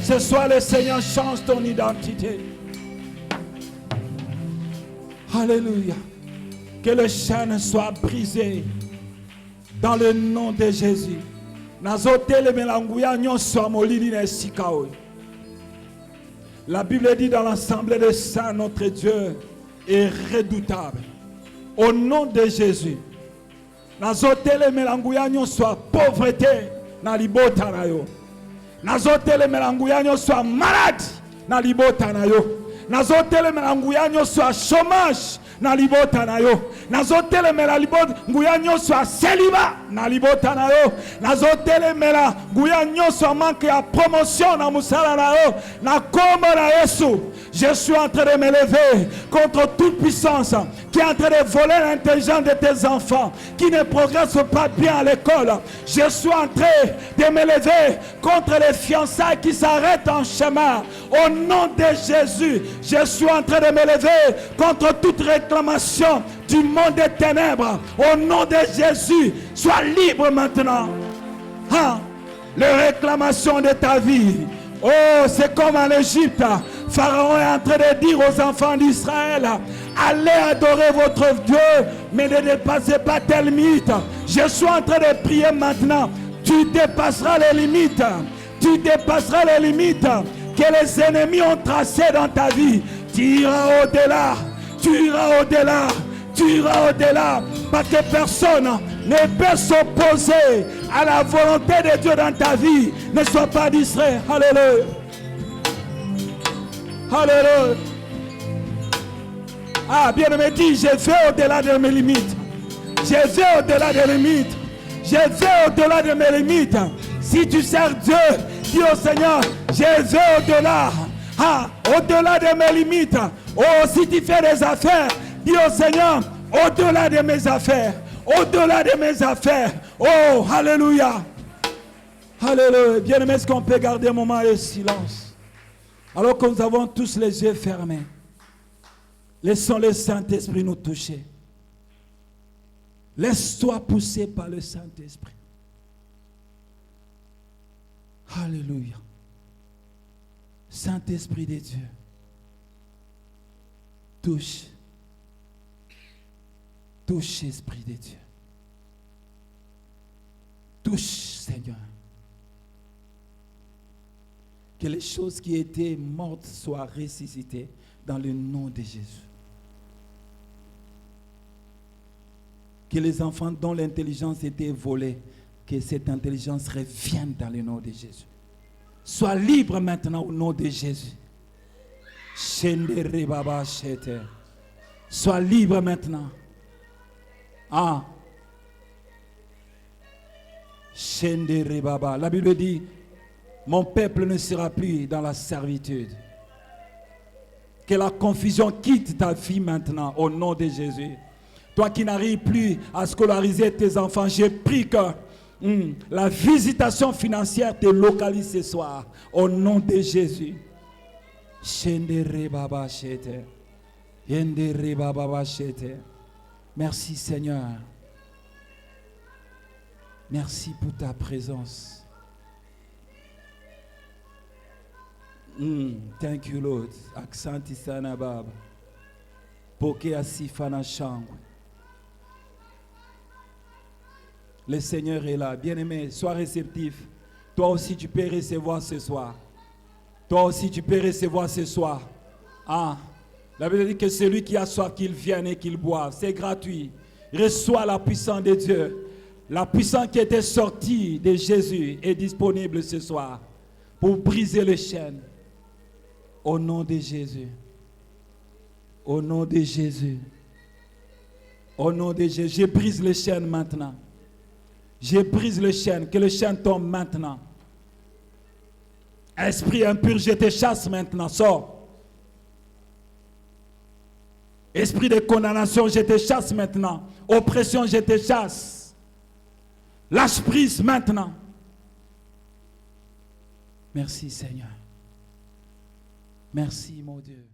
Speaker 3: Ce soir, le Seigneur change ton identité. Alléluia. Que le chaîne soit brisé dans le nom de Jésus. La Bible dit dans l'assemblée des saints, notre Dieu est redoutable. Au nom de Jésus. Nazotele melanguyanyo soit pauvreté na libota na yo. Nazotele melanguyanyo soit malade na libota na yo. Nazotele melanguyanyo soit chômage na libota na yo. Nazotele melanguyanyo soit célibat na libota na yo. Nazotele melanguyanyo soit manque ya promotion na musala na yo. Na kombo na Yesu. Je suis en train de me lever contre toute puissance qui est en train de voler l'intelligence de tes enfants, qui ne progressent pas bien à l'école. Je suis en train de me lever contre les fiançailles qui s'arrêtent en chemin. Au nom de Jésus, je suis en train de me lever contre toute réclamation du monde des ténèbres. Au nom de Jésus, sois libre maintenant. Hein? Les réclamations de ta vie. Oh, c'est comme en Égypte. Pharaon est en train de dire aux enfants d'Israël, allez adorer votre Dieu, mais ne dépassez pas telle limite. Je suis en train de prier maintenant. Tu dépasseras les limites. Tu dépasseras les limites que les ennemis ont tracées dans ta vie. Tu iras au-delà. Tu iras au-delà. Tu iras au-delà. Parce que personne ne peut s'opposer à la volonté de Dieu dans ta vie. Ne sois pas distrait. Alléluia. Alléluia. Ah, bien-aimé, dis, je vais au-delà de mes limites. Je vais au-delà des limites. Je vais au-delà de mes limites. Si tu sers Dieu, dis au Seigneur, je vais au-delà. Ah, au-delà de mes limites. Oh, si tu fais des affaires, dis au Seigneur, au-delà de mes affaires. Au-delà de mes affaires. Oh, alléluia. Alléluia. Bien-aimé, est-ce qu'on peut garder un moment de silence? Alors que nous avons tous les yeux fermés, laissons le Saint-Esprit nous toucher. Laisse-toi pousser par le Saint-Esprit. Alléluia. Saint-Esprit de Dieu, touche. Touche, Esprit de Dieu. Touche, Seigneur. Que les choses qui étaient mortes soient ressuscitées dans le nom de Jésus. Que les enfants dont l'intelligence était volée, que cette intelligence revienne dans le nom de Jésus. Sois libre maintenant au nom de Jésus. Sois libre maintenant. Ah. La Bible dit, mon peuple ne sera plus dans la servitude. Que la confusion quitte ta vie maintenant au nom de Jésus. Toi qui n'arrives plus à scolariser tes enfants, j'ai pris que la visitation financière te localise ce soir au nom de Jésus. Merci Seigneur. Merci pour ta présence. Thank you, Lord. Aksanti sana Baba. Pokea sifa na shangwe. Le Seigneur est là. Bien-aimé, sois réceptif. Toi aussi, tu peux recevoir ce soir. Toi aussi, tu peux recevoir ce soir. Ah, la Bible dit que celui qui a soif, qu'il vienne et qu'il boive. C'est gratuit. Reçois la puissance de Dieu. La puissance qui était sortie de Jésus est disponible ce soir pour briser les chaînes. Au nom de Jésus. Au nom de Jésus. Au nom de Jésus. Je brise les chaînes maintenant. Je brise les chaînes. Que les chaînes tombent maintenant. Esprit impur, je te chasse maintenant. Sors. Esprit de condamnation, je te chasse maintenant. Oppression, je te chasse. Lâche prise maintenant. Merci Seigneur. Merci mon Dieu.